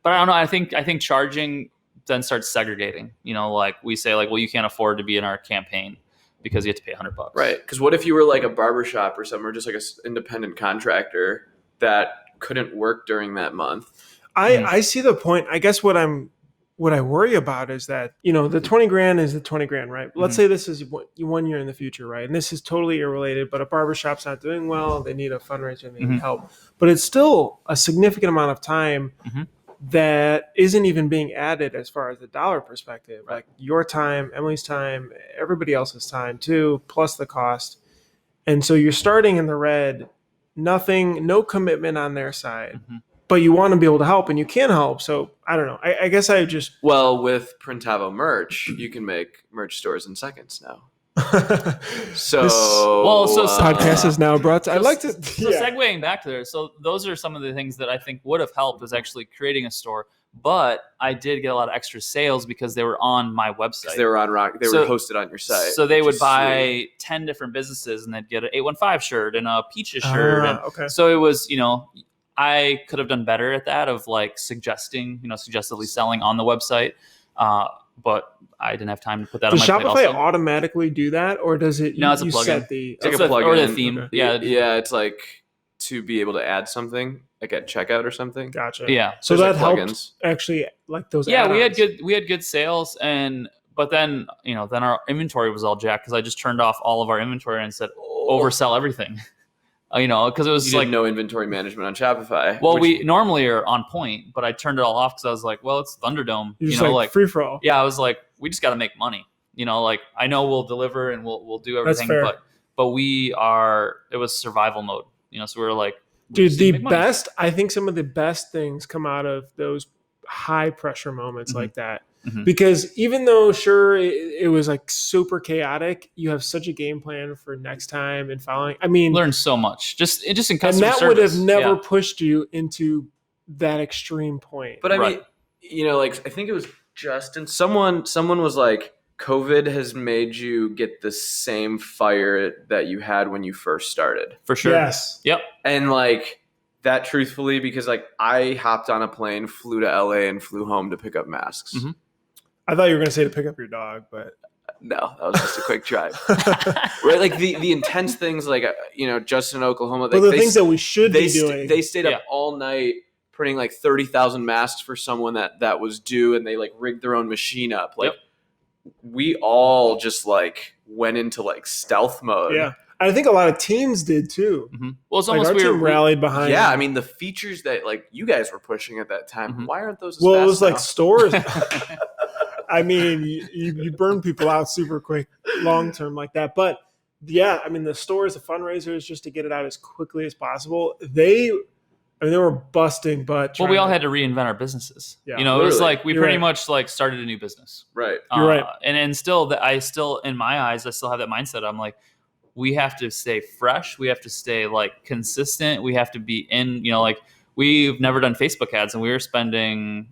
But I don't know. I think charging then starts segregating, like we say like, well, you can't afford to be in our campaign because you have to pay $100. Right. Because what if you were like a barbershop or something, or just like an independent contractor that couldn't work during that month? I see the point. I guess what I worry about is that, the 20 grand is the 20 grand, right? Let's say this is 1 year in the future, right? And this is totally irrelated, but a barbershop's not doing well. They need a fundraiser and they need help. But it's still a significant amount of time that isn't even being added as far as the dollar perspective. Like, your time, Emily's time, everybody else's time too, plus the cost. And so you're starting in the red. Nothing, no commitment on their side, but you want to be able to help and you can help. So I don't know. I guess I just. Well, with Printavo merch, you can make merch stores in seconds now. So podcast is now brought to. Segueing back to there. So those are some of the things that I think would have helped is actually creating a store. But I did get a lot of extra sales because they were on my website. They were on Rock. They were hosted on your site. So they would buy 10 different businesses and they'd get an 815 shirt and a Peaches shirt. Okay. So it was, I could have done better at that of like suggestively selling on the website. But I didn't have time to put that on my plate. Does Shopify automatically do that, or does it? No, it's a plugin. It's like a plugin or the theme. Okay. Yeah. It's like to be able to add something like at checkout or something. Gotcha. Yeah. So that helped actually, like those. Yeah, add-ons. we had good sales, but then then our inventory was all jacked because I just turned off all of our inventory and said oversell everything. Because it was no inventory management on Shopify. Well, we normally are on point, but I turned it all off because I was like, well, it's Thunderdome. You're just like free for all. Yeah, I was like, we just got to make money. Like, I know we'll deliver and we'll do everything, but it was survival mode. So we were like, dude, the best. I think some of the best things come out of those high pressure moments like that. because even though sure it was like super chaotic, you have such a game plan for next time and following. I mean, learn so much just in customer and that service. would have never pushed you into that extreme point. But I mean, you know, like I think it was Justin. Someone was like, COVID has made you get the same fire that you had when you first started. For sure. Yes. Yep. And like that, truthfully, because like I hopped on a plane, flew to LA, and flew home to pick up masks. I thought you were going to say to pick up your dog, but no, that was just a quick drive. Right, like the intense things, like you know, Justin, Oklahoma. Like, the things that we should be doing. They stayed up all night printing like 30,000 masks for someone that was due, and they like rigged their own machine up. Like we all just like went into like stealth mode. Yeah. I think a lot of teams did too. Well, it's almost like our team rallied behind. Yeah, I mean the features that like you guys were pushing at that time. Why aren't those? Well, it was like stores. I mean, you burn people out super quick, long term like that. But yeah, I mean the stores, the fundraisers, just to get it out as quickly as possible. They were busting, but we all had to reinvent our businesses. Yeah, you know, literally. It was like we pretty much like started a new business. Right. You're right. And still, that I still, in my eyes, I still have that mindset. I'm like, we have to stay fresh. We have to stay like consistent. We have to be in, you know, like we've never done Facebook ads, and we were spending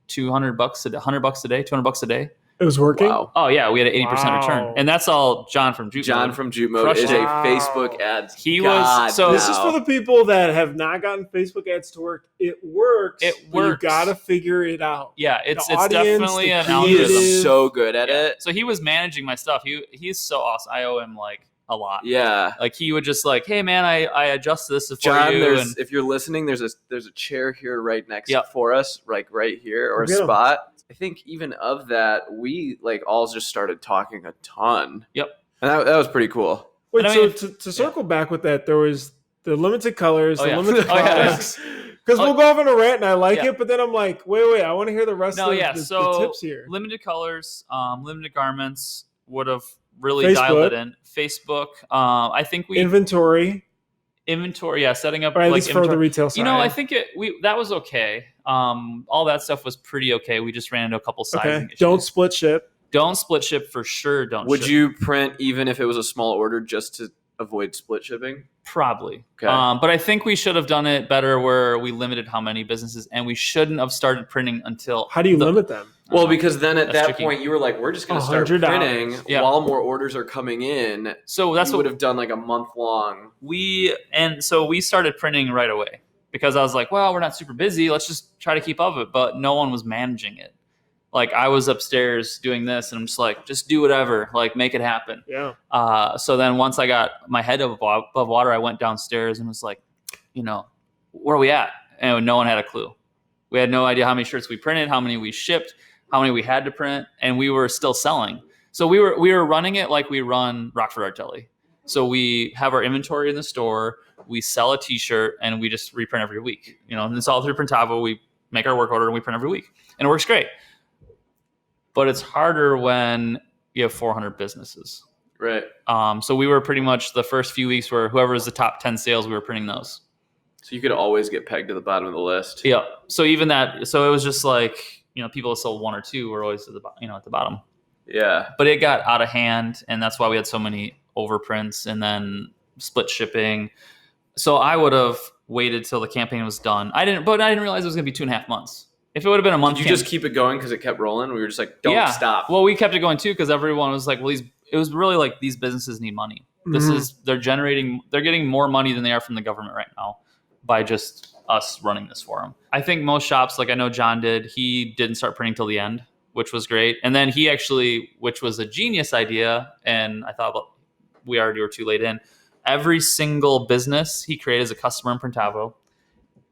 $100 a day, $200 a day. It was working. Wow. Oh yeah, we had an 80% return, and that's all John from Jute. John from Jute Mode is a Facebook ads. He was so. This is for the people that have not gotten Facebook ads to work. It works. It works. You got to figure it out. Yeah, it's audience, definitely an He algorithm. is so good at it. So he was managing my stuff. He's so awesome. I owe him like a lot. Yeah. Like he would just like, hey man, I adjust this for John, you. If you're listening, there's a chair here right next for us, like right here, or a Get 'em. spot. I think even of that, we like all just started talking a ton. Yep. And that was pretty cool. Wait, And I mean, to circle back with that, there was the limited colors, the yeah. limited Oh, yeah. products. Because we'll go off on a rant, and I like it, but then I'm like, wait, I want to hear the rest of the tips here. Limited colors, limited garments would have really Facebook. dialed it in. Facebook, I think we inventory, setting up or at like least for the retail side. You know, I think that was okay. All that stuff was pretty okay. We just ran into a couple sizing issues. Don't split ship. Don't split ship for sure. Would you print even if it was a small order just to avoid split shipping? Probably. Okay. But I think we should have done it better where we limited how many businesses, and we shouldn't have started printing until. How do you limit them? Well, because then at that tricky. point you were like, we're just going to start printing while more orders are coming in. So that's what would have done like a month long. So we started printing right away because I was like, well, we're not super busy. Let's just try to keep up with it. But no one was managing it. Like I was upstairs doing this, and I'm just like, just do whatever, like make it happen. Yeah. So then once I got my head above water, I went downstairs and was like, you know, where are we at? And no one had a clue. We had no idea how many shirts we printed, how many we shipped, how many we had to print, and we were still selling. So we were running it like we run Rockford Art Deli. So we have our inventory in the store, we sell a T-shirt, and we just reprint every week. You know, and it's all through Printavo. We make our work order and we print every week, and it works great. But it's harder when you have 400 businesses. Right. So we were pretty much the first few weeks where whoever is the top 10 sales, we were printing those. So you could always get pegged to the bottom of the list. Yeah. So even that, so it was just like, you know, people that sold one or two were always at the bottom. Yeah. But it got out of hand, and that's why we had so many overprints and then split shipping. So I would have waited till the campaign was done. I didn't realize it was going to be 2.5 months. If it would have been a month, did you just keep it going because it kept rolling? We were just like, don't stop. Well, we kept it going too because everyone was like, well, it was really like these businesses need money. They're getting more money than they are from the government right now by just us running this for them. I think most shops, like I know John did, he didn't start printing till the end, which was great. And then he actually, which was a genius idea, and I thought, well, we already were too late in. Every single business he created as a customer in Printavo,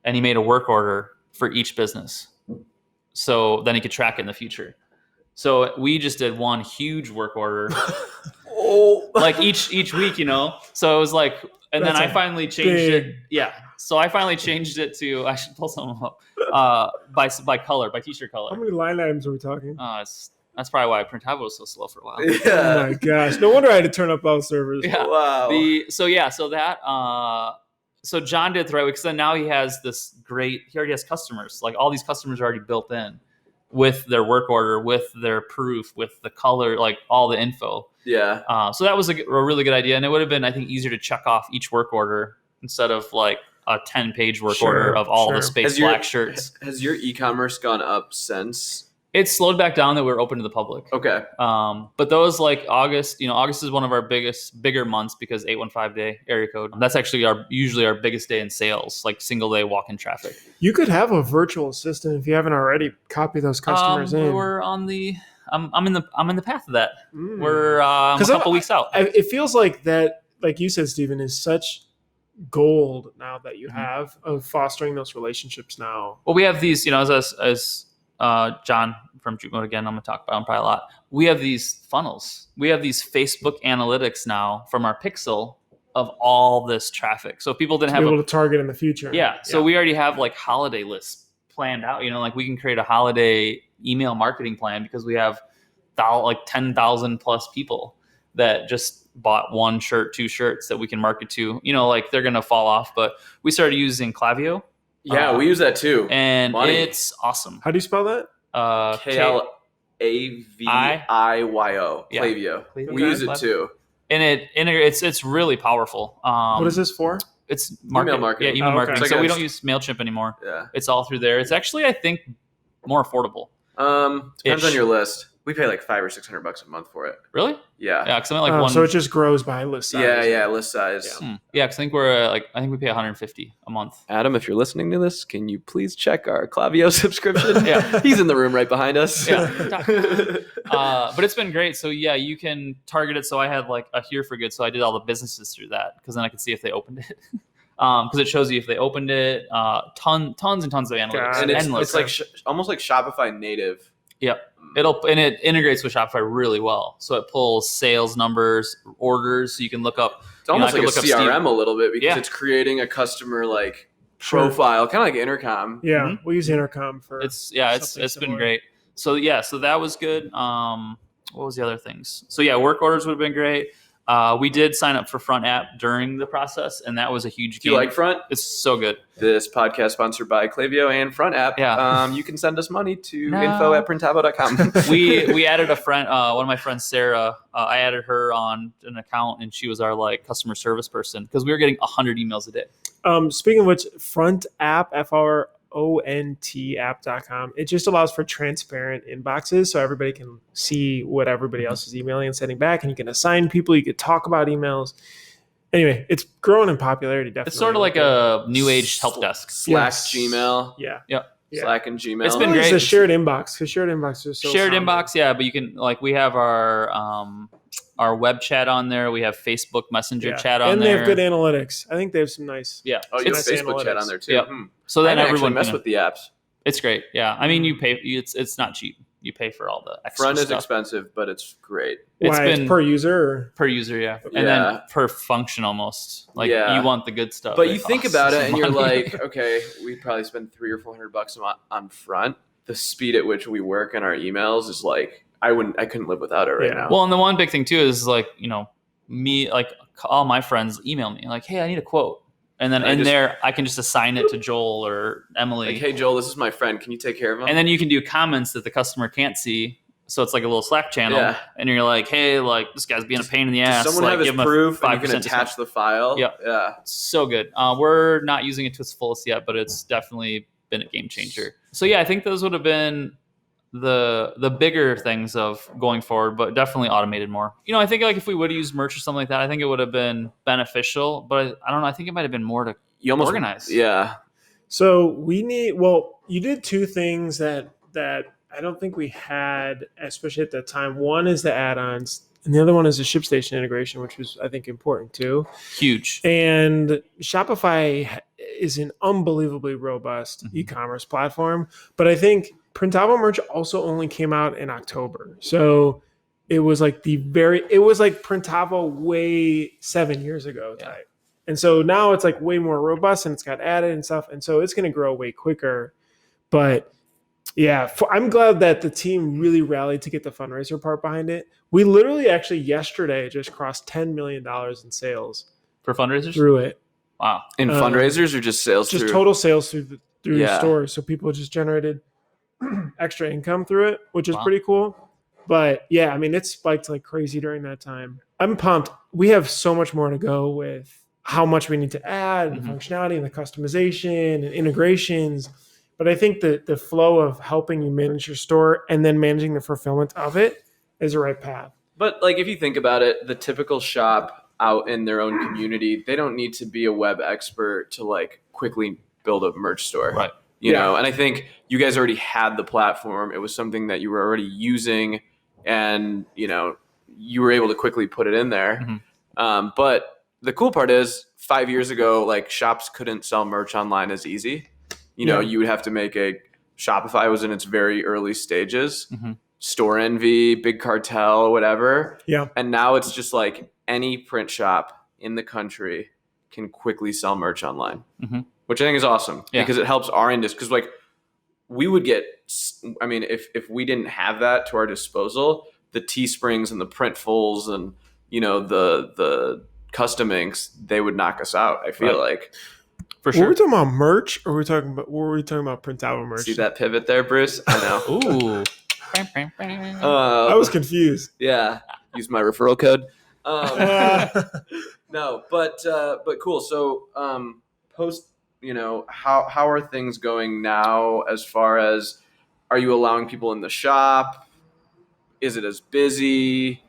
and he made a work order for each business. So then he could track it in the future. So we just did one huge work order, like each week, you know. So it was like, and then I finally changed it. Yeah. So I finally changed it to, I should pull some up, by color, by T-shirt color. How many line items are we talking? That's probably why Printavo was so slow for a while. Yeah. Oh my gosh! No wonder I had to turn up all servers. Yeah. Wow. So John did it the right way because then now he has he already has customers. Like all these customers are already built in. with their work order, with their proof, with the color, like all the info. Yeah. So that was a really good idea. And it would have been, I think, easier to check off each work order instead of like a 10-page work order of all the space black shirts. Has your e-commerce gone up since? It's slowed back down that we're open to the public. Okay. But those like August, August is one of our bigger months because 815 day area code. That's actually usually our biggest day in sales, like single day walk-in traffic. You could have a virtual assistant if you haven't already. Copy those customers in. We're on the. I'm in the path of that. We're a couple weeks out. It feels like that, like you said, Stephen, is such gold now that you have of fostering those relationships now. Well, we have these, as John from Jute Mode, again, I'm going to talk about him probably a lot. We have these funnels. We have these Facebook analytics now from our Pixel of all this traffic. So people didn't have able to target in the future. Yeah. So we already have like holiday lists planned out, like we can create a holiday email marketing plan because we have like 10,000 plus people that just bought 1 shirt, 2 shirts that we can market to, like they're going to fall off. But we started using Klaviyo. Yeah, we use that too. And it's awesome. How do you spell that? Klaviyo. Klaviyo. We use it too. And it's really powerful. What is this for? It's email marketing. Yeah, email marketing. So we don't use MailChimp anymore. Yeah. It's all through there. It's actually, I think, more affordable. Depends on your list. We pay like $500 or $600 a month for it. Really? Yeah. Yeah, because I'm like one. So it just grows by list size. Yeah, list size. Yeah, because I think I think we pay $150 a month. Adam, if you're listening to this, can you please check our Klaviyo subscription? Yeah, he's in the room right behind us. Yeah. But it's been great. So yeah, you can target it. So I had like a Here for Good. So I did all the businesses through that because then I could see if they opened it. Because it shows you if they opened it. Tons and tons of analytics. And it's like almost like Shopify native. Yep. It integrates with Shopify really well. So it pulls sales numbers, orders, so you can look up. It's almost like a CRM a little bit because it's creating a customer like profile, kind of like Intercom. Yeah, we use Intercom for. It's been great. So so that was good. What was the other things? So yeah, work orders would have been great. We did sign up for Front app during the process, and that was a huge game. Do you like Front? It's so good. This podcast sponsored by Klaviyo and Front app. Yeah. You can send us money to info@printavo.com. We added a friend, one of my friends, Sarah. I added her on an account, and she was our like customer service person because we were getting 100 emails a day. Speaking of which, Front app, FRONT app.com. It just allows for transparent inboxes so everybody can see what everybody else is emailing and sending back, and you can assign people, you could talk about emails. Anyway, it's growing in popularity, definitely. It's sort of like a new age help desk. Slack, Gmail. Yeah. Slack and Gmail. It's been great. It's a shared inbox because shared inbox is so shared common. inbox, yeah, but you can we have our web chat on there. We have Facebook Messenger chat on there. And they have good analytics. I think they have some nice. Yeah. Oh, you have Facebook chat on there too. Yeah. So then everyone mess with the apps. It's great. Yeah. I mean, you pay. It's not cheap. You pay for all the extra Front is stuff. expensive, but it's great. It's been per user? Or? Per user, yeah. And then per function almost. Like you want the good stuff. But you think about it and you're like, okay, we probably spend $300 or $400 on Front. The speed at which we work in our emails is like, I couldn't live without it right now. Well, and the one big thing too is like, me, like all my friends email me like, hey, I need a quote. And then I can just assign it to Joel or Emily. Like, hey, Joel, this is my friend. Can you take care of him? And then you can do comments that the customer can't see. So it's like a little Slack channel. Yeah. And you're like, hey, like this guy's being a pain in the ass. Does someone have his proof and you can attach the file? Yep. Yeah. So good. We're not using it to its fullest yet, but it's definitely been a game changer. So yeah, I think those would have been the bigger things of going forward, but definitely automated more. I think like if we would have used merch or something like that, I think it would have been beneficial, but I don't know. I think it might've been more to organize. Yeah. So you did 2 things that I don't think we had, especially at that time. One is the add-ons, and the other one is the ShipStation integration, which was, I think, important too. Huge. And Shopify is an unbelievably robust e-commerce platform, but I think Printavo merch also only came out in October. So it was like Printavo way 7 years ago type. And so now it's like way more robust and it's got added and stuff. And so it's going to grow way quicker. But yeah, I'm glad that the team really rallied to get the fundraiser part behind it. We literally actually yesterday just crossed $10 million in sales. For fundraisers? Through it. Wow. In fundraisers or just sales? Just total sales through the stores. So people just generated extra income through it, which is pretty cool. But yeah, I mean, it spiked like crazy during that time. I'm pumped. We have so much more to go with how much we need to add and functionality and the customization and integrations. But I think the flow of helping you manage your store and then managing the fulfillment of it is the right path. But like, if you think about it, the typical shop out in their own community, they don't need to be a web expert to like quickly build a merch store. Right. You know, and I think you guys already had the platform. It was something that you were already using, and, you know, you were able to quickly put it in there. But the cool part is 5 years ago, like, shops couldn't sell merch online as easy. You know, you would have to make Shopify was in its very early stages. Store Envy, Big Cartel, whatever. Yeah. And now it's just like any print shop in the country can quickly sell merch online, which I think is awesome because it helps our industry. Because like, we would get, I mean, if we didn't have that to our disposal, the Teesprings and the Printfuls and, you know, the custom inks, they would knock us out, I feel like. For sure. Were we talking about merch, or were we talking about Printavo merch? See that pivot there, Bruce? I know. Ooh. I was confused. Yeah. Use my referral code. No, but cool. So post, you know, how are things going now as far as, are you allowing people in the shop? Is it as busy?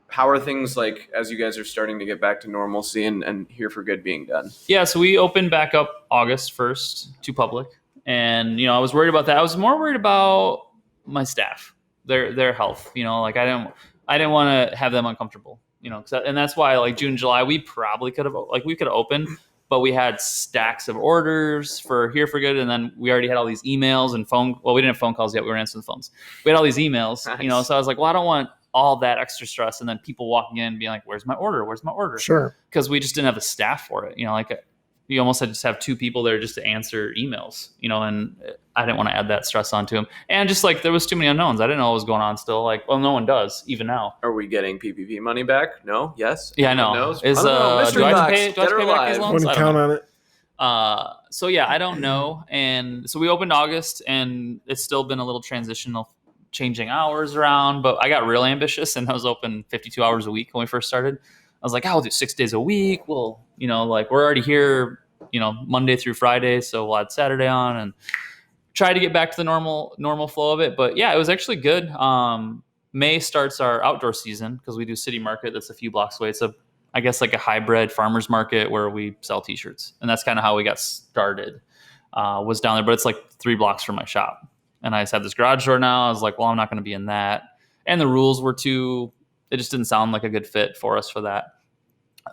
How are things like as you guys are starting to get back to normalcy and Here for Good being done? Yeah, so we opened back up August 1st to public. And, you know, I was worried about that. I was more worried about my staff, their health. You know, like I didn't want to have them uncomfortable, you know, and that's why like June, July, we probably could have opened, but we had stacks of orders for Here for Good. And then we already had all these emails and we didn't have phone calls yet. We were answering the phones. We had all these emails, you know, so I was like, well, I don't want all that extra stress. And then people walking in being like, where's my order? Sure. Because we just didn't have the staff for it. You know, like you almost had to just have two people there just to answer emails, you know, and I didn't want to add that stress onto them. And just like there was too many unknowns. I didn't know what was going on still. Like, well, no one does even now. Are we getting PPP money back? No? Yes? Yeah, I know. Do I have to pay back these loans? Wouldn't count on it. So yeah, I don't know. And so we opened August and it's still been a little transitional, changing hours around, but I got real ambitious and I was open 52 hours a week when we first started. I was like, I'll do 6 days a week. Well, you know, like we're already here, you know, Monday through Friday. So we'll add Saturday on and try to get back to the normal flow of it. But yeah, it was actually good. May starts our outdoor season because we do City Market. That's a few blocks away. It's I guess like a hybrid farmer's market where we sell t-shirts. And that's kind of how we got started, was down there, but it's like 3 blocks from my shop. And I just had this garage door now. I was like, well, I'm not going to be in that. And the rules were it just didn't sound like a good fit for us for that.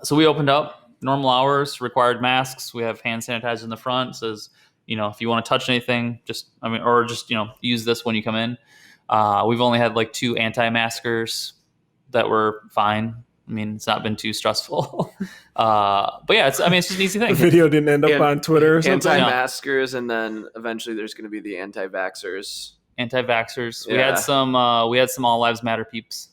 So we opened up normal hours, required masks. We have hand sanitizer in the front. It says, you know, if you want to touch anything, or you know, use this when you come in. We've only had like 2 anti-maskers that were fine. I mean, it's not been too stressful. But yeah, it's just an easy thing. The video didn't end up on Twitter or something. Anti-maskers, and then eventually there's going to be the anti-vaxxers. We had some All Lives Matter peeps.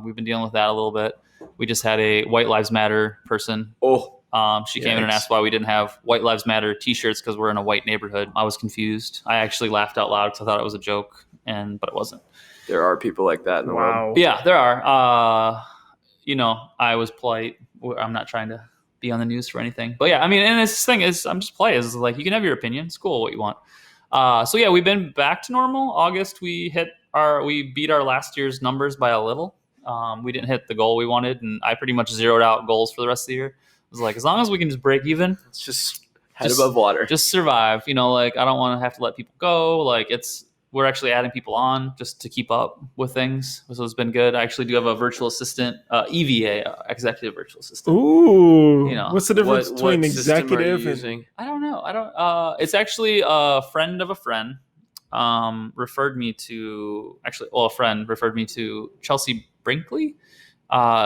We've been dealing with that a little bit. We just had a White Lives Matter person. She came in and asked why we didn't have White Lives Matter t-shirts because we're in a white neighborhood. I was confused. I actually laughed out loud because I thought it was a joke, but it wasn't. There are people like that in the world. Yeah, there are. You know, I was polite. I'm not trying to be on the news for anything. But yeah, I mean, and this thing is, I'm just polite. It's like, you can have your opinion. It's cool what you want. So yeah, we've been back to normal. August, we beat our last year's numbers by a little. We didn't hit the goal we wanted, and I pretty much zeroed out goals for the rest of the year. It was like, as long as we can just break even, it's just head above water, just survive. You know, like I don't want to have to let people go. Like we're actually adding people on just to keep up with things. So it's been good. I actually do have a virtual assistant, EVA, executive virtual assistant. Ooh, you know, what's the difference between executive and? I don't know. It's actually a friend of a friend referred me to. A friend referred me to Chelsea Brinkley.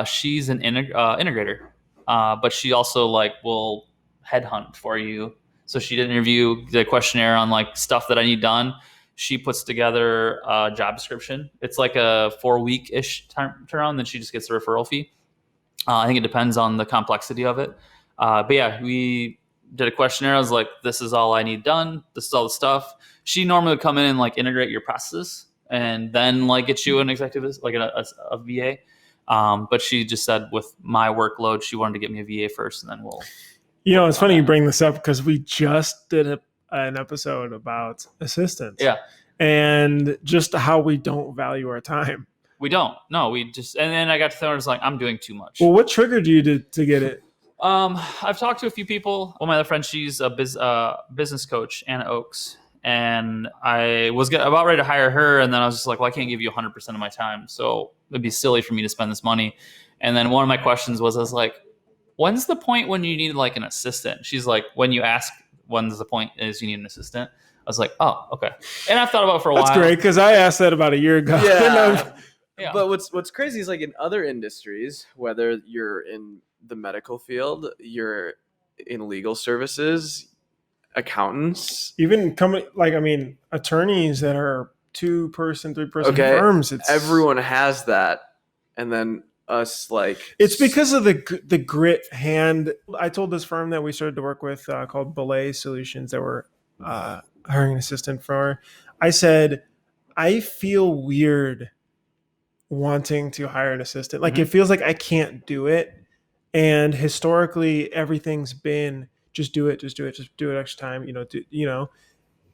She's an integrator, but she also will headhunt for you. So she did interview the questionnaire on stuff that I need done. She puts together a job description. It's like a 4-week-ish turnaround. Then she just gets a referral fee. I think it depends on the complexity of it. But yeah, we did a questionnaire. I was like, this is all I need done. This is all the stuff. She normally would come in and like integrate your processes and then like get you an executive, like a VA. But she just said with my workload, she wanted to get me a VA first, and then we'll. It's funny you bring this up because we just did an episode about assistants. Yeah. And just how we don't value our time. We don't. No, we just, and then I got to thinking, I was like, I'm doing too much. Well, what triggered you to get it? I've talked to a few people. One of my other friends, she's a business coach, Anna Oakes. And I was about ready to hire her. And then I was just like, well, I can't give you 100% of my time. So it'd be silly for me to spend this money. And then one of my questions was, I was like, when's the point when you need like an assistant? She's like, when you ask, when's the point is you need an assistant? I was like, oh, okay. And I've thought about it for a while. That's great, because I asked that about a year ago. Yeah. Yeah. But what's crazy is like in other industries, whether you're in the medical field, you're in legal services, accountants, even attorneys that are 2-person, 3-person firms. Everyone has that, and then us like it's because of the grit hand. I told this firm that we started to work with called Belay Solutions that we're hiring an assistant for. I said, I feel weird wanting to hire an assistant. Like, it feels like I can't do it. And historically, everything's been just do it extra time,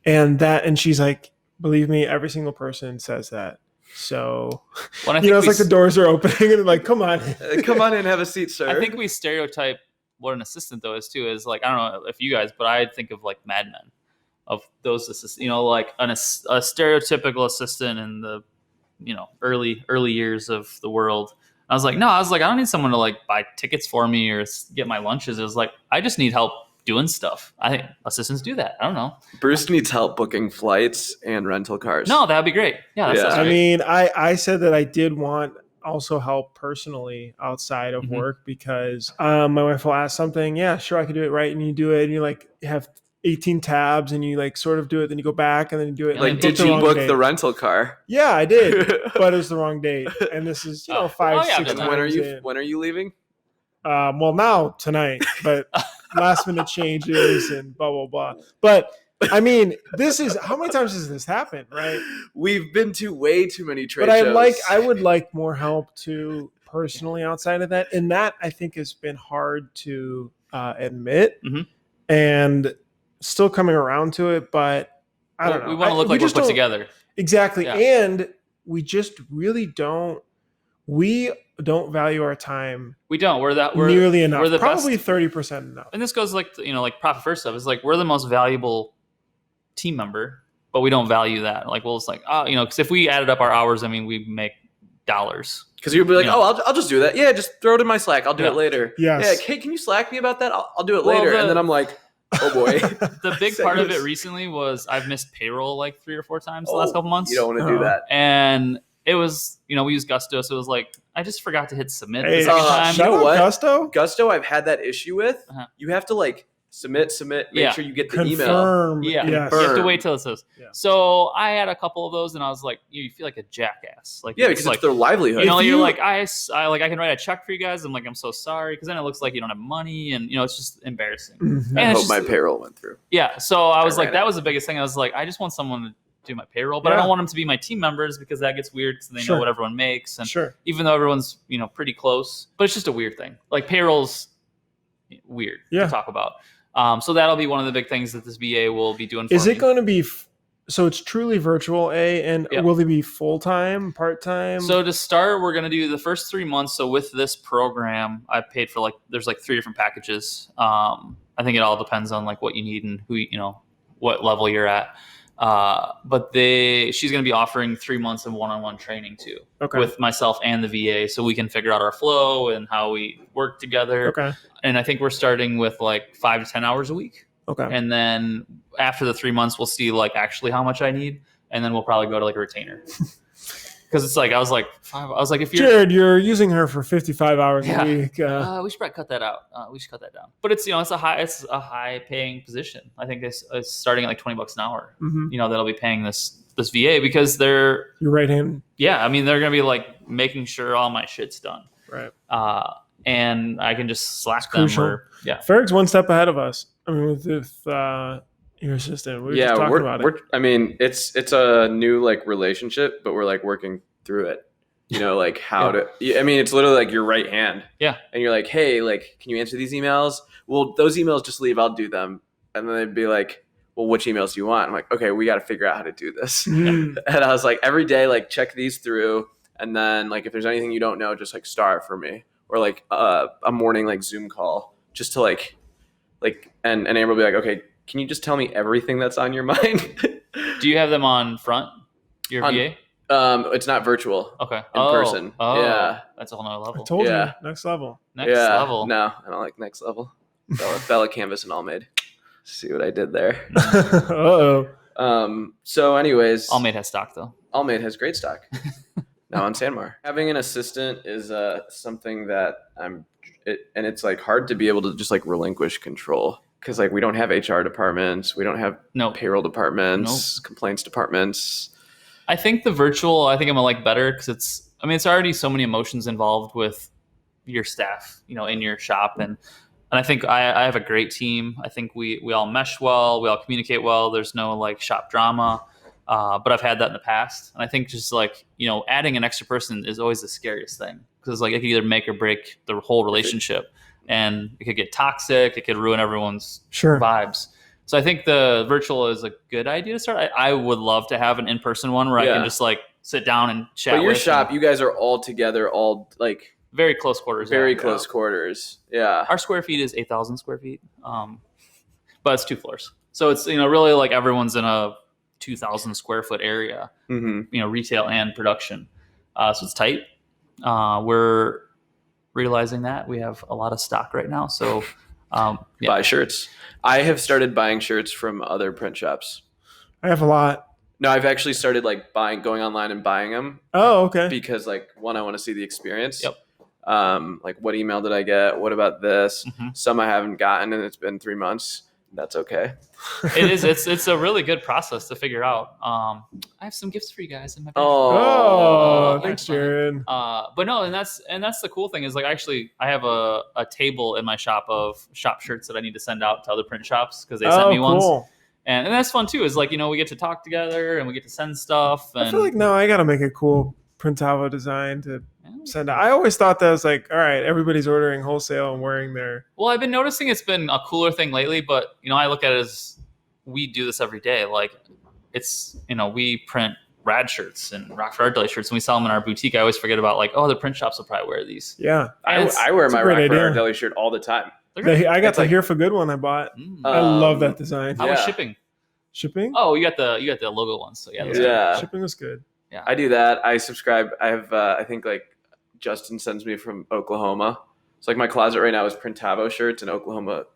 and she's like, believe me, every single person says that. So, it's like the doors are opening and like, come on in, have a seat, sir. I think we stereotype what an assistant though is too, is like, I don't know if you guys, but I think of like Mad Men, of those assistants, like a stereotypical assistant in the, early years of the world. I was like, I don't need someone to like buy tickets for me or get my lunches. It was like, I just need help doing stuff. I think assistants do that. I don't know. Bruce needs help booking flights and rental cars. No, that'd be great. Yeah. Great. I mean, I said that I did want also help personally outside of work, because my wife will ask something. Yeah, sure, I can do it. Right. And you do it and you like have 18 tabs and you like sort of do it, then you go back and then you do it. Like, did you book the rental car? Yeah, I did, but it was the wrong date. And this is 5-6 times. When are you leaving? Well, now tonight, but last minute changes and blah blah blah. But I mean, this is, how many times has this happened, right? We've been to way too many trade shows. I would like more help too personally outside of that, and that I think has been hard to admit. And still coming around to it, but I don't know. We want to look like we're put together. Exactly. Yeah. And we just really don't value our time. We don't. We're nearly enough. We're the probably best. 30% enough. And this goes like, like profit first stuff. It's like, we're the most valuable team member, but we don't value that. Like, well, it's like, because if we added up our hours, I mean, we make dollars. Because you'll be like, I'll just do that. Yeah, just throw it in my Slack. I'll do it later. Yes. Yeah, hey, can you Slack me about that? I'll do it later. And then I'm like, oh boy. The big part of it recently was I've missed payroll like 3 or 4 times the last couple months. You don't want to do that. And it was, we use Gusto, so it was like, I just forgot to hit submit the second time. You know what? Gusto, I've had that issue with. You have to like submit, make sure you get the email. Yeah, yes. You have to wait till it says. Yeah. So I had a couple of those, and I was like, you feel like a jackass. Like, because it's their livelihood. You're like, I can write a check for you guys. I'm like, I'm so sorry, because then it looks like you don't have money, and it's just embarrassing. Mm-hmm. I hope my payroll went through. Yeah, so I was like, that was the biggest thing. I was like, I just want someone to do my payroll, but I don't want them to be my team members, because that gets weird, because they know what everyone makes, and even though everyone's pretty close, but it's just a weird thing. Like, payroll's weird to talk about. So that'll be one of the big things that this VA will be doing for me. Is it going to be so it's truly virtual, and will they be full-time, part-time? So to start, we're going to do the first 3 months. So with this program, I paid for there's 3 different packages. I think it all depends on what you need and who, what level you're at. But she's going to be offering 3 months of one-on-one training too, with myself and the VA, so we can figure out our flow and how we work together. And I think we're starting with 5 to 10 hours a week. And then after the 3 months, we'll see actually how much I need, and then we'll probably go to a retainer. Because it's I was like, if you're Jarrod, you're using her for 55 hours a week. We should probably cut that out. We should cut that down. But it's it's a high paying position. I think it's starting at $20 an hour. Mm-hmm. That'll be paying this VA, because they're your right hand. Yeah, I mean, they're gonna be making sure all my shit's done. Right. and I can just Slack them. Ferg's one step ahead of us. I mean, with your assistant, we were just talking about it. I mean, it's a new like relationship, but we're like working through it. You know, like how to. I mean, it's literally like your right hand. Yeah. And you're like, hey, like, can you answer these emails? Well, those emails just leave. I'll do them. And then they'd be like, well, which emails do you want? I'm like, okay, we got to figure out how to do this. And I was like, every day, like, check these through. And then, like, if there's anything you don't know, just like star it for me. Or like a morning like Zoom call, just to like, and Amber will be like, okay, can you just tell me everything that's on your mind? Do you have them on front? Your VA? It's not virtual. Okay. In person. Oh, yeah. That's a whole nother level. I told you, next level. Next level. No, I don't like next level. Bella Canvas and Allmade. See what I did there. So anyways. Allmade has stock though. Allmade has great stock. Now on Sanmar. Having an assistant is something that it's like hard to be able to just like relinquish control. Because like we don't have HR departments. We don't have payroll departments, complaints departments. I think the virtual, I'm gonna like better because it's already so many emotions involved with your staff, you know, in your shop. And I think I have a great team. I think we all mesh well. We all communicate well. There's no like shop drama. But I've had that in the past. And I think just like, you know, adding an extra person is always the scariest thing because like it could either make or break the whole relationship and it could get toxic. It could ruin everyone's vibes. So I think the virtual is a good idea to start. I would love to have an in-person one where I can just like sit down and chat. But your shop, you guys are all together, all like very close quarters. Very close quarters. Yeah. Our square feet is 8,000 square feet. But it's 2 floors. So it's, you know, really like everyone's in a 2,000 square foot area, you know, retail and production. So it's tight. We're realizing that we have a lot of stock right now. So buy shirts. I have started buying shirts from other print shops. I have a lot. No, I've actually started like going online and buying them. Oh, okay. Because like one, I want to see the experience. Yep. Like what email did I get? What about this? Some I haven't gotten and it's been 3 months. That's okay. It is. It's a really good process to figure out. I have some gifts for you guys in my bag. Oh, thanks, Jarrod. But no, and that's the cool thing is like actually I have a table in my shop of shop shirts that I need to send out to other print shops because they sent me ones. And that's fun too. Is like, you know, we get to talk together and we get to send stuff. And I feel like I got to make a cool Printavo design to send out. I always thought that was like, all right, everybody's ordering wholesale and wearing their. Well, I've been noticing it's been a cooler thing lately, but you know, I look at it as we do this every day. Like it's, you know, we print rad shirts and Rockford Art Deli shirts and we sell them in our boutique. I always forget about like, oh, the print shops will probably wear these. Yeah. I wear my Rockford Art Deli shirt all the time. I got the Here for Good one I bought. I love that design. How was shipping? Shipping? Oh, you got the logo ones. So yeah. Shipping was good. Yeah. I do that. I subscribe. I have, I think like Justin sends me from Oklahoma. So like my closet right now is Printavo shirts and Oklahoma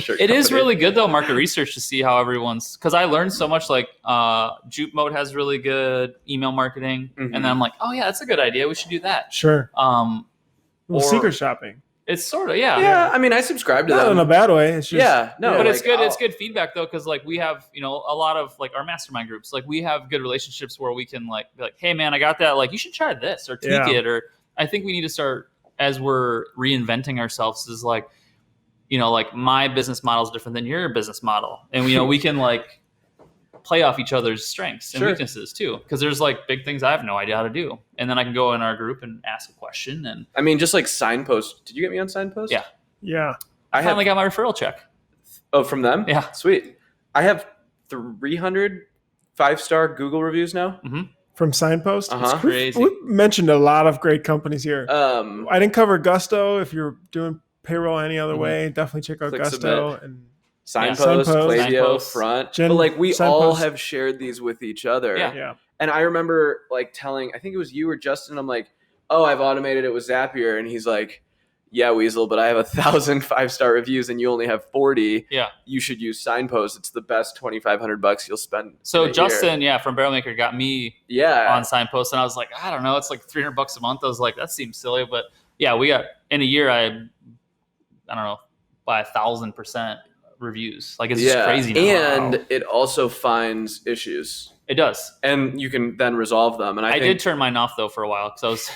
shirt. It is really good though, market research to see how everyone's, because I learned so much like Jute Mode has really good email marketing. And then I'm like, oh yeah, that's a good idea. We should do that. Sure. Secret shopping. It's sort of, yeah. Yeah, I mean, I subscribe to Not them. in a bad way. It's just, but like, it's good. It's good feedback though, because like we have, you know, a lot of like our mastermind groups. Like we have good relationships where we can like be like, hey man, I got that. Like you should try this or tweak it. Or I think we need to start as we're reinventing ourselves. Is like, you know, like my business model is different than your business model, and you know we can like play off each other's strengths and weaknesses too, because there's like big things I have no idea how to do, and then I can go in our group and ask a question. And I mean, just like Signpost. Did you get me on Signpost? Yeah. I finally got my referral check. Oh, from them? Yeah, sweet. I have 300 5-star Google reviews now. From Signpost. That's crazy. We mentioned a lot of great companies here. I didn't cover Gusto. If you're doing payroll any other way, definitely check out Gusto and Signpost, Klaviyo, Front. But like we all have shared these with each other. Yeah. And I remember like telling, I think it was you or Justin, I'm like, oh, I've automated it with Zapier. And he's like, yeah, Weasel, but I have 1,000 5-star reviews and you only have 40. Yeah. You should use Signpost. It's the best $2,500 you'll spend. So Justin, from Barrelmaker got me on Signpost. And I was like, I don't know. It's like $300 a month. I was like, that seems silly. But yeah, we got in a year, I don't know, by 1,000% reviews. Like it's just crazy now. And it also finds issues. It does. And you can then resolve them. And I did turn mine off though for a while because I was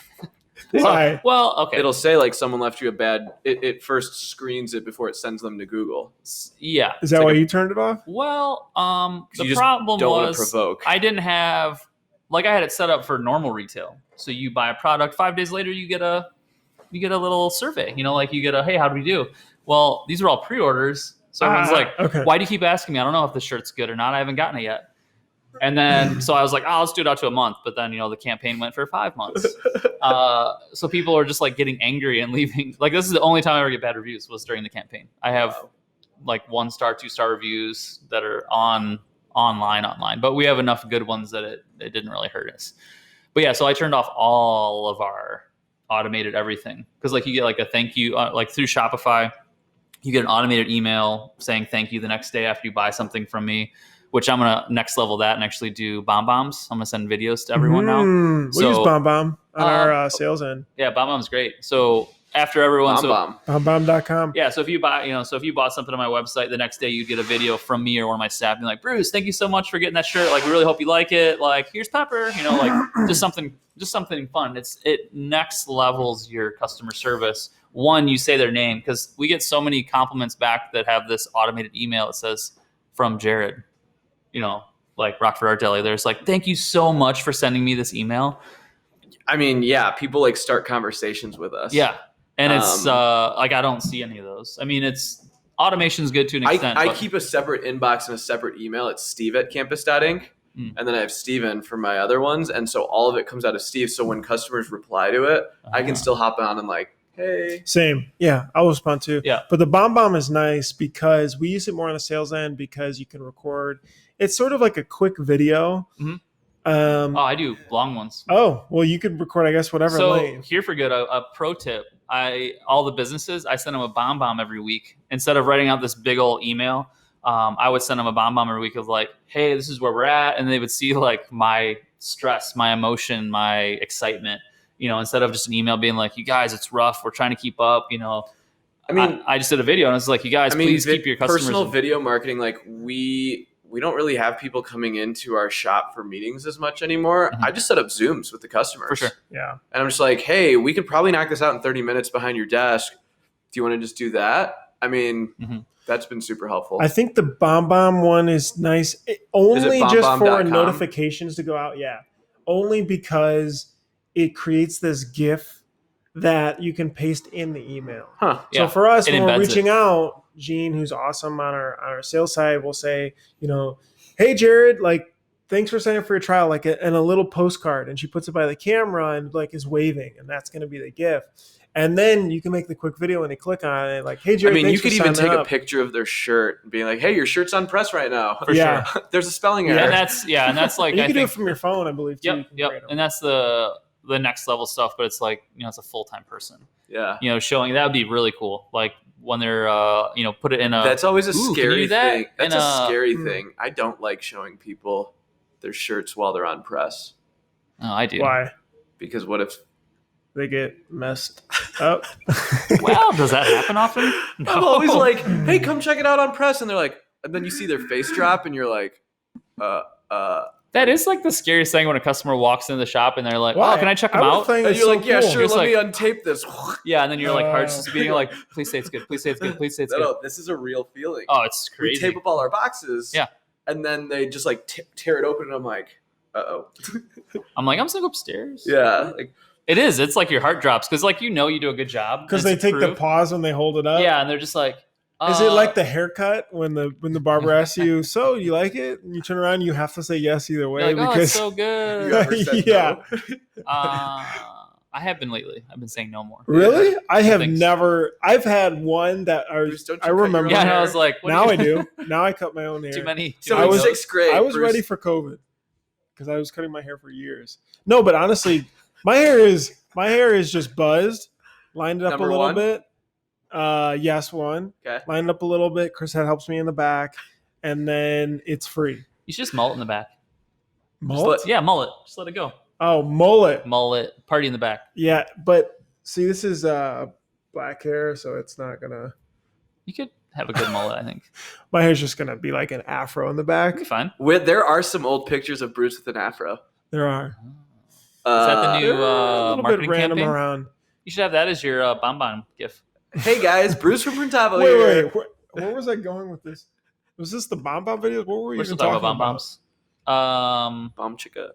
Why? Well, okay. It'll say like someone left you a bad. It first screens it before it sends them to Google. Yeah. Is that why you turned it off? Well, you the problem don't want to was provoke. I didn't have I had it set up for normal retail. So you buy a product, 5 days later you get a little survey. Like you get a, hey, how do we do? Well, these are all pre-orders. So everyone's like, okay. Why do you keep asking me? I don't know if the shirt's good or not. I haven't gotten it yet. And then, so I was like, let's do it out to a month. But then, the campaign went for 5 months. So people are just like getting angry and leaving. Like, this is the only time I ever get bad reviews was during the campaign. I have like 1-star, 2-star reviews that are online. But we have enough good ones that it didn't really hurt us. But yeah, so I turned off all of our automated everything. Because like you get like a thank you, like through Shopify, you get an automated email saying thank you the next day after you buy something from me. Which I'm going to next level that and actually do BombBombs. I'm going to send videos to everyone now. We use BombBomb on our sales end. Yeah, BombBomb's great. So after everyone... BombBomb.com. Yeah, so if you bought something on my website, the next day you'd get a video from me or one of my staff being like, Bruce, thank you so much for getting that shirt. Like, we really hope you like it. Like, here's Pepper. Like just something fun. It next levels your customer service. One, you say their name because we get so many compliments back that have this automated email that says, from Jarrod. Like Rockford Art Deli, there's like, thank you so much for sending me this email. I mean, yeah, people like start conversations with us. Yeah. And it's like, I don't see any of those. I mean, automation's good to an extent. I keep a separate inbox and a separate email. It's steve@campus.inc. And then I have Steven for my other ones. And so all of it comes out of Steve. So when customers reply to it, I can still hop on and like, hey. Same. Yeah, I'll respond too. Yeah. But the BombBomb is nice because we use it more on the sales end because you can record. It's sort of like a quick video. Mm-hmm. I do long ones. Oh, well, you could record, I guess, whatever. So here for good, a pro tip. All the businesses, I send them a BombBomb every week. Instead of writing out this big old email, I would send them a BombBomb every week of like, hey, this is where we're at. And they would see like my stress, my emotion, my excitement. Instead of just an email being like, you guys, it's rough. We're trying to keep up. I mean, I just did a video and it's like, you guys, please keep your customers. Personal video marketing, like we don't really have people coming into our shop for meetings as much anymore. I just set up Zooms with the customers. For sure. Yeah. And I'm just like, hey, we could probably knock this out in 30 minutes behind your desk. Do you want to just do that? I mean, that's been super helpful. I think the BombBomb one is nice. Only just for notifications to go out. Yeah. Only because it creates this GIF that you can paste in the email. So for us, when we're reaching out, Jean, who's awesome on our sales side, will say, hey, Jarrod, like, thanks for signing up for your trial, like, and a little postcard. And she puts it by the camera and like is waving, and that's going to be the GIF. And then you can make the quick video when they click on it, like, hey, Jarrod, I mean, you could even take a picture of their shirt and be like, hey, your shirt's on press right now. For sure. There's a spelling error. And that's like, and you can do it from your phone, I believe, too. Yep. And that's the next level stuff, but it's like, it's a full-time person. Yeah. Showing that would be really cool. Like when they're, put it in a. That's always a scary thing. That's a scary thing. I don't like showing people their shirts while they're on press. Oh, I do. Why? Because what if they get messed up? Well, does that happen often? No. I'm always like, hey, come check it out on press. And they're like, and then you see their face drop and you're like, That is like the scariest thing when a customer walks into the shop and they're like, "Oh, can I check them out?" And you're like, "Yeah, sure. Let me untape this." Yeah, and then you're like, heart's just beating, like, "Please say it's good. Please say it's good. Please say it's good." No, this is a real feeling. Oh, it's crazy. We tape up all our boxes. Yeah, and then they just like tear it open, and I'm like, "Uh-oh." I'm like, I'm just gonna go upstairs. Yeah, like, it is. It's like your heart drops because, like, you do a good job because they take the pause when they hold it up. Yeah, and they're just like. Is it like the haircut when the barber asks you, so you like it? And you turn around, you have to say yes either way. Like, because it's so good. You ever said yeah. No? I have been lately. I've been saying no more. Really? Yeah. I have never. I've had one that I remember. Yeah, and I was like, now I do. Now I cut my own hair. Too many. So in sixth grade, I was ready for COVID because I was cutting my hair for years. No, but honestly, my hair is just buzzed, lined it up a little bit. Yes, one. Okay. Lined up a little bit. Chris helps me in the back, and then it's free. You should just mullet in the back. Mullet? Mullet. Just let it go. Oh, mullet. Mullet. Party in the back. Yeah, but see, this is black hair, so it's not gonna. You could have a good mullet, I think. My hair's just gonna be like an afro in the back. Fine. There are some old pictures of Bruce with an afro. There are. that the new a little marketing bit random campaign? around. You should have that as your bonbon gift. Hey guys, Bruce from Printavo here. Wait, where was I going with this? Was this the bomb videos? What were we We're even still talking talking about bombs. Bomb chica.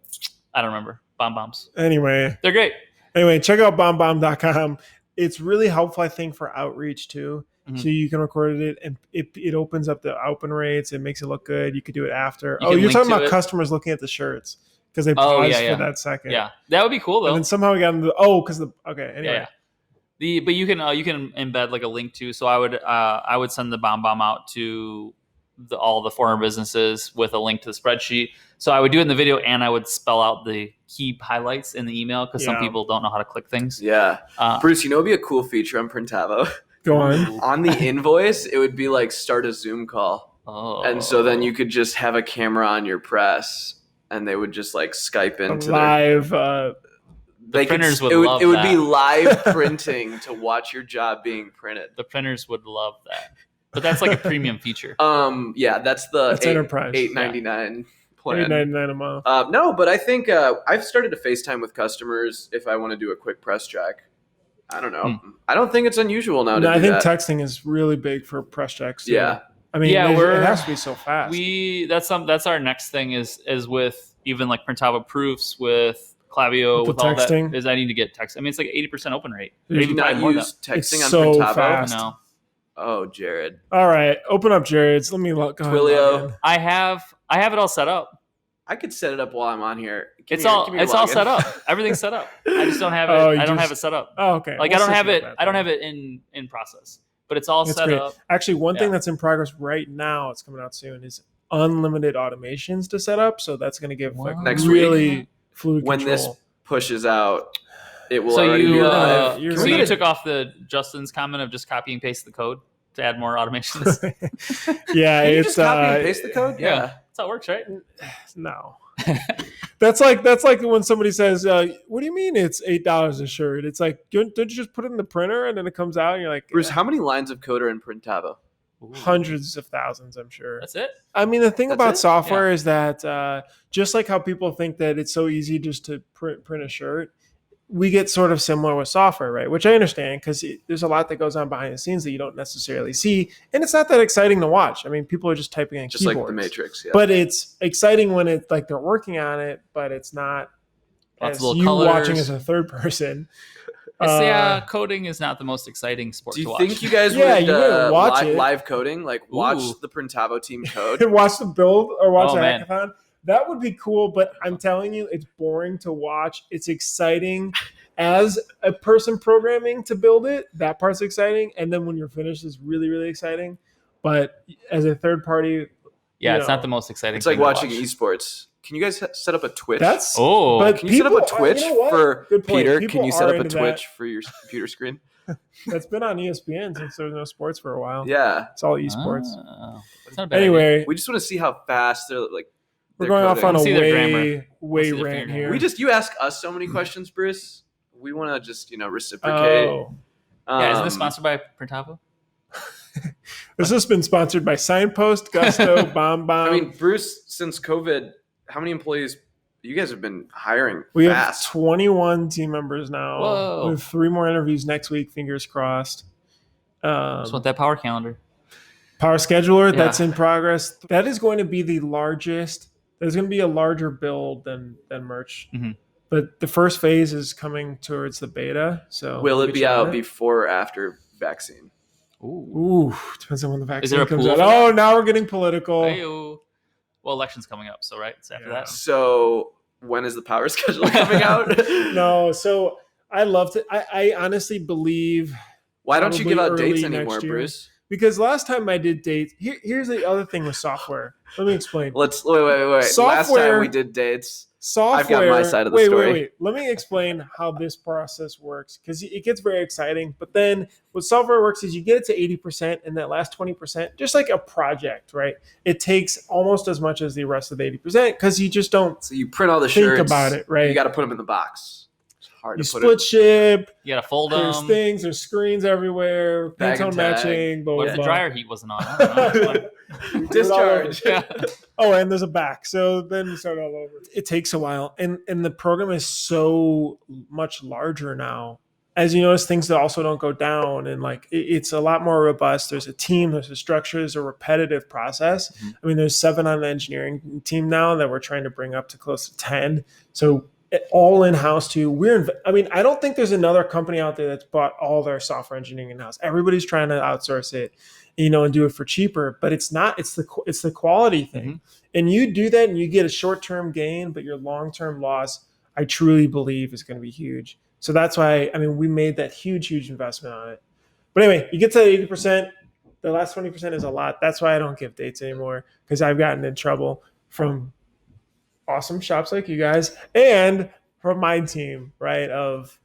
I don't remember. Bombs. Anyway, They're great. Anyway, check out bombbomb.com. It's really helpful, I think, for outreach too. Mhm. So you can record it, and it opens up the open rates. It makes it look good. You could do it after. You can You're link talking to about it. customers looking at the shirts because they paused yeah. for that second. Yeah, that would be cool though. And then somehow we got into anyway. Yeah. But you can embed like a link to. So I would send the bomb out to all the former businesses with a link to the spreadsheet. So I would do it in the video, and I would spell out the key highlights in the email because some people don't know how to click things. Yeah, Bruce, you know, it'd be a cool feature on Printavo. Go on. On the invoice, it would be like start a Zoom call. Oh. And so then you could just have a camera on your press, and they would just like Skype into live. The printers would love that. It would be live printing to watch your job being printed. The printers would love that. But that's like a premium feature. Yeah, that's enterprise. $8.99 plan. $8.99 a month. No, but I think I've started to FaceTime with customers if I want to do a quick press check. I don't know. I don't think it's unusual now. I think texting is really big for press checks. Too. Yeah. I mean, it has to be so fast. That's our next thing is with even like Printavo proofs with Klaviyo with all texting. that is I need to get text. I mean, it's like 80% open rate. Did you not use texting on so Printavo? fast. No. Oh, Jarrod. All right, open up Jarrod's. Let me look. Twilio. I have it all set up. I could set it up while I'm on here. It's all set up. Everything's set up. I just don't have it. I don't have it set up. Oh, okay. Like I don't have it in process. But it's all set great. up. Actually, one thing that's in progress right now, it's coming out soon, is unlimited automations to set up. So that's going to give next really week, fluid when control. this pushes out, it will so already you be live. you took off the Justin's comment of just copy and paste the code to add more automations. Yeah, Can you it's just copy and paste the code. Yeah, that's how it works, right? No. That's like when somebody says, "What do you mean it's $8 a shirt?" It's like, don't you just put it in the printer and then it comes out and you're like, Bruce, how many lines of code are in Printavo? Hundreds of thousands, I'm sure. That's it. I mean, the thing about software Yeah. is that just like how people think that it's so easy just to print a shirt, we get sort of similar with software, right? Which I understand because there's a lot that goes on behind the scenes that you don't necessarily see, and it's not that exciting to watch. I mean, people are just typing on Just keyboards. like the Matrix, yeah. But it's exciting when it's like they're working on it, but it's not Lots as of little you colors. watching as a third person. Coding is not the most exciting sport Do to you watch. think you guys Yeah, would you wouldn't watch it. live coding? Like watch Ooh. the Printavo team code? watch the build or watch the man. hackathon. That would be cool, but I'm telling you, it's boring to watch. It's exciting as a person programming to build it. That part's exciting, and then when you're finished, it's really, really exciting. But as a third party, it's not the most exciting. It's like thing to watching watch. esports. Can you guys set up a Twitch? but Can you set up a people- Twitch you know what? for Good point. Peter? People Can you set are up a into Twitch for your computer screen? That's been on ESPN since there was no sports for a while. Yeah. It's all esports. Oh, that's not a bad idea. Anyway, We just want to see how fast they're like. we're they're going off coding. on a See their grammar. way see their rant fingernail. here. You ask us so many questions, Bruce. We want to just reciprocate. Oh. Isn't this sponsored by Printavo? This has been sponsored by Signpost, Gusto, Bomb. I mean, Bruce, since COVID, how many employees? You guys have been hiring We fast. have 21 team members now. Whoa. We have 3 more interviews next week. Fingers crossed. Just want that power calendar. Power scheduler, Yeah. that's in progress. That is going to be the largest. There's going to be a larger build than merch. Mhm. But the first phase is coming towards the beta. So Will it get be you on out it. before or after vaccine? Ooh. Ooh, depends on when the vaccine Is there a comes pool out. for that? Oh, now we're getting political. Hey-o. Well, election's coming up, so right? It's after Yeah. that. So when is the power schedule coming out? No, so I love to. I honestly believe Why don't you give out Probably dates early anymore, next year. Bruce? because last time I did dates. Here's the other thing with software. Let me explain. Let's wait. Last Software- time we did dates. Software. I've got my side of the wait, story. Wait. Let me explain how this process works because it gets very exciting. But then what software works is you get it to 80%, and that last 20%, just like a project, right? It takes almost as much as the rest of the 80% because you just don't So you print all the think shirts. about it, right? You got to put them in the box. It's hard You to put split ship. You gotta fold There's them. things. There's screens everywhere. Bag Pantone and tag. matching. Blah, What blah, if the blah. dryer heat wasn't on? I don't know. Discharge. Yeah. Oh, and there's a back. So then you start all over. It takes a while. And the program is so much larger now. As you notice, things that also don't go down, and like it's a lot more robust. There's a team, there's a structure, there's a repetitive process. Mm-hmm. I mean, there's 7 on the engineering team now that we're trying to bring up to close to 10. So all in-house too. I don't think there's another company out there that's bought all their software engineering in-house. Everybody's trying to outsource it, and do it for cheaper, but it's not. It's the quality thing. Mm-hmm. And you do that and you get a short-term gain, but your long-term loss, I truly believe, is going to be huge. So that's why, we made that huge investment on it. But anyway, you get to 80%. The last 20% is a lot. That's why I don't give dates anymore, because I've gotten in trouble from awesome shops like you guys and from my team, right? Of,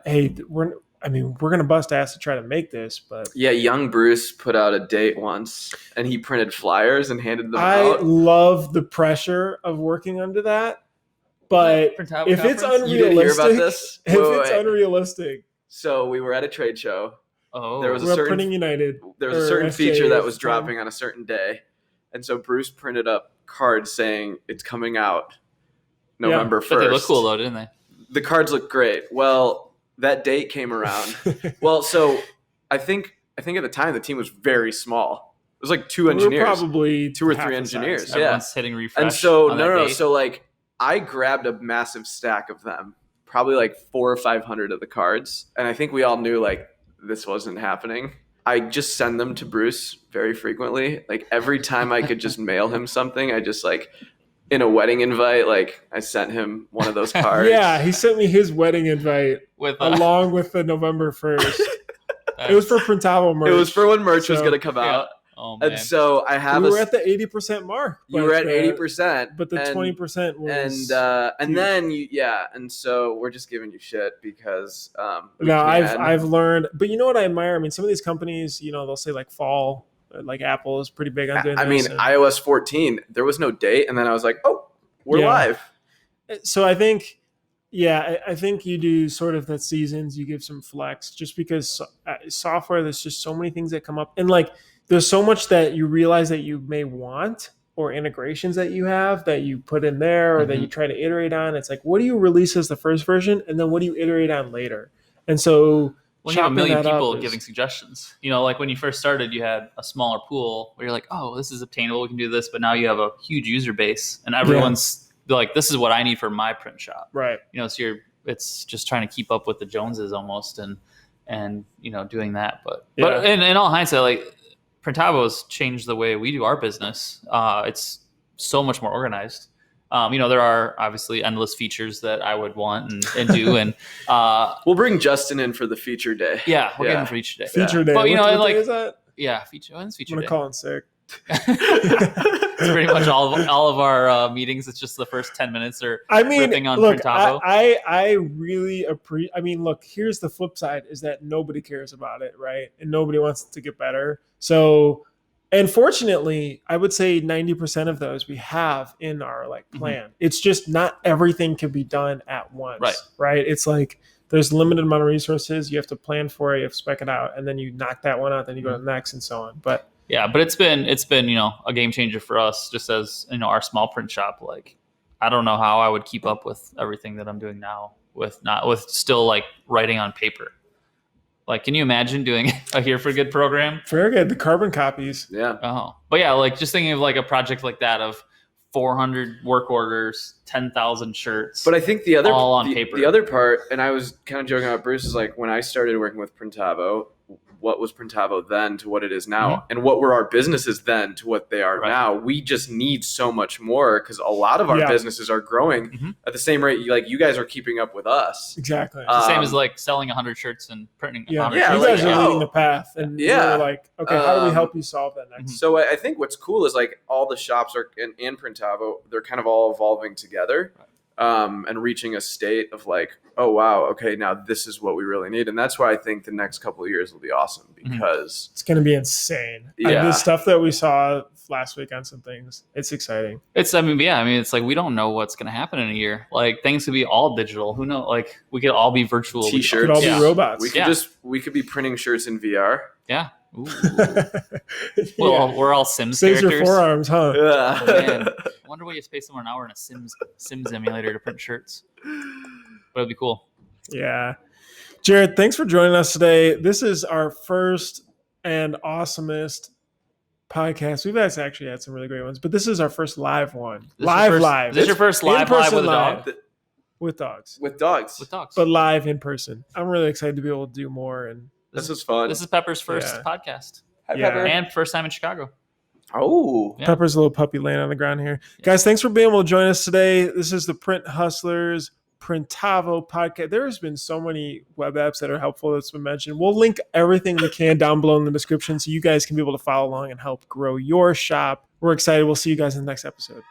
hey, we're going to bust ass to try to make this, but yeah, young Bruce put out a date once and he printed flyers and handed them out. I love the pressure of working under that. But if it's unrealistic, you didn't hear about this? It's unrealistic. So we were at a trade show. Oh, there was a certain Printing United. There was a certain feature that was dropping on a certain day, and so Bruce printed up cards saying it's coming out November 1st. But they look cool though, didn't they? The cards look great. Well, that date came around. Well, so I think at the time the team was very small. It was like 2 engineers, probably 2 or 3 engineers. Yeah, everyone's hitting refresh. And so no. So like, I grabbed a massive stack of them, probably like 400 or 500 of the cards. And I think we all knew like this wasn't happening. I just send them to Bruce very frequently. Like every time I could just mail him something, I just like in a wedding invite, like I sent him one of those cards. Yeah, he sent me his wedding invite along with the November 1st. It was for Printavo merch. It was for when merch was going to come out. Oh, man. And so I have. We were at the 80% mark. You were at 80%, but the 20% was. And then and so we're just giving you shit because. I've learned, but you know what I admire? Some of these companies, they'll say like fall, like Apple is pretty big on doing this. iOS 14, there was no date, and then I was like, oh, we're live. So I think. Yeah, I think you do sort of that seasons. You give some flex, just because software. There's just so many things that come up, and like. There's so much that you realize that you may want, or integrations that you have that you put in there, or that you try to iterate on. It's like, what do you release as the first version, and then what do you iterate on later? And so, you have a million people giving suggestions. Like when you first started, you had a smaller pool where you're like, oh, this is obtainable, we can do this. But now you have a huge user base, and everyone's like, this is what I need for my print shop. Right. So it's just trying to keep up with the Joneses almost, and doing that. But in all hindsight, like. Printavo's changed the way we do our business. It's so much more organized. There are obviously endless features that I would want and do. And we'll bring Justin in for the feature day. Yeah, we'll get him for each day. Feature day. But what day is that? Yeah, feature. When's feature day? I'm gonna call in sick. It's pretty much all of our meetings. It's just the first 10 minutes or ripping on Printavo. I really appreciate. Look, here's the flip side: is that nobody cares about it, right? And nobody wants it to get better. So, and fortunately, I would say 90% of those we have in our plan. Mm-hmm. It's just not everything can be done at once, right? It's like there's limited amount of resources. You have to plan for it. You have to spec it out, and then you knock that one out. Then you go to the next, and so on. But it's been a game changer for us, just as our small print shop. Like, I don't know how I would keep up with everything that I'm doing now with still writing on paper. Like, can you imagine doing a Here for Good program? Very good. The carbon copies. Yeah. Oh, but yeah, just thinking of a project like that of 400 work orders, 10,000 shirts. But I think the other all on paper. The other part, and I was kind of joking about Bruce, is when I started working with Printavo, what was Printavo then to what it is now, and what were our businesses then to what they are now. We just need so much more because a lot of our businesses are growing at the same rate. You guys are keeping up with us. Exactly. It's the same as selling 100 shirts and printing. You guys are leading the path, and we're like, okay, how do we help you solve that next? So I think what's cool is all the shops are in Printavo, they're kind of all evolving together. And reaching a state of oh wow, okay, now this is what we really need, and that's why I think the next couple of years will be awesome because it's going to be insane. The stuff that we saw last week on some things, it's exciting. It's we don't know what's going to happen in a year. Things could be all digital. Who knows? We could all be virtual T-shirts. We could all be robots. We could be printing shirts in VR. Yeah. Ooh. Yeah. Well, we're all Sims Saves characters. your forearms, huh? Yeah. Oh, man. I wonder what you have to pay somewhere now. We're in a Sims emulator to print shirts. But it'd be cool. Yeah. Jarrod, thanks for joining us today. This is our first and awesomest podcast. We've actually had some really great ones, but this is our first live one. Live. Is this your first live with a dog? With dogs. With dogs. But live in person. I'm really excited to be able to do more. And this is fun. This is Pepper's first podcast. Hi, Pepper. And first time in Chicago. Oh. Yeah. Pepper's a little puppy laying on the ground here. Yeah. Guys, thanks for being able to join us today. This is the Print Hustlers Printavo podcast. There's been so many web apps that are helpful that's been mentioned. We'll link everything we can down below in the description so you guys can be able to follow along and help grow your shop. We're excited. We'll see you guys in the next episode.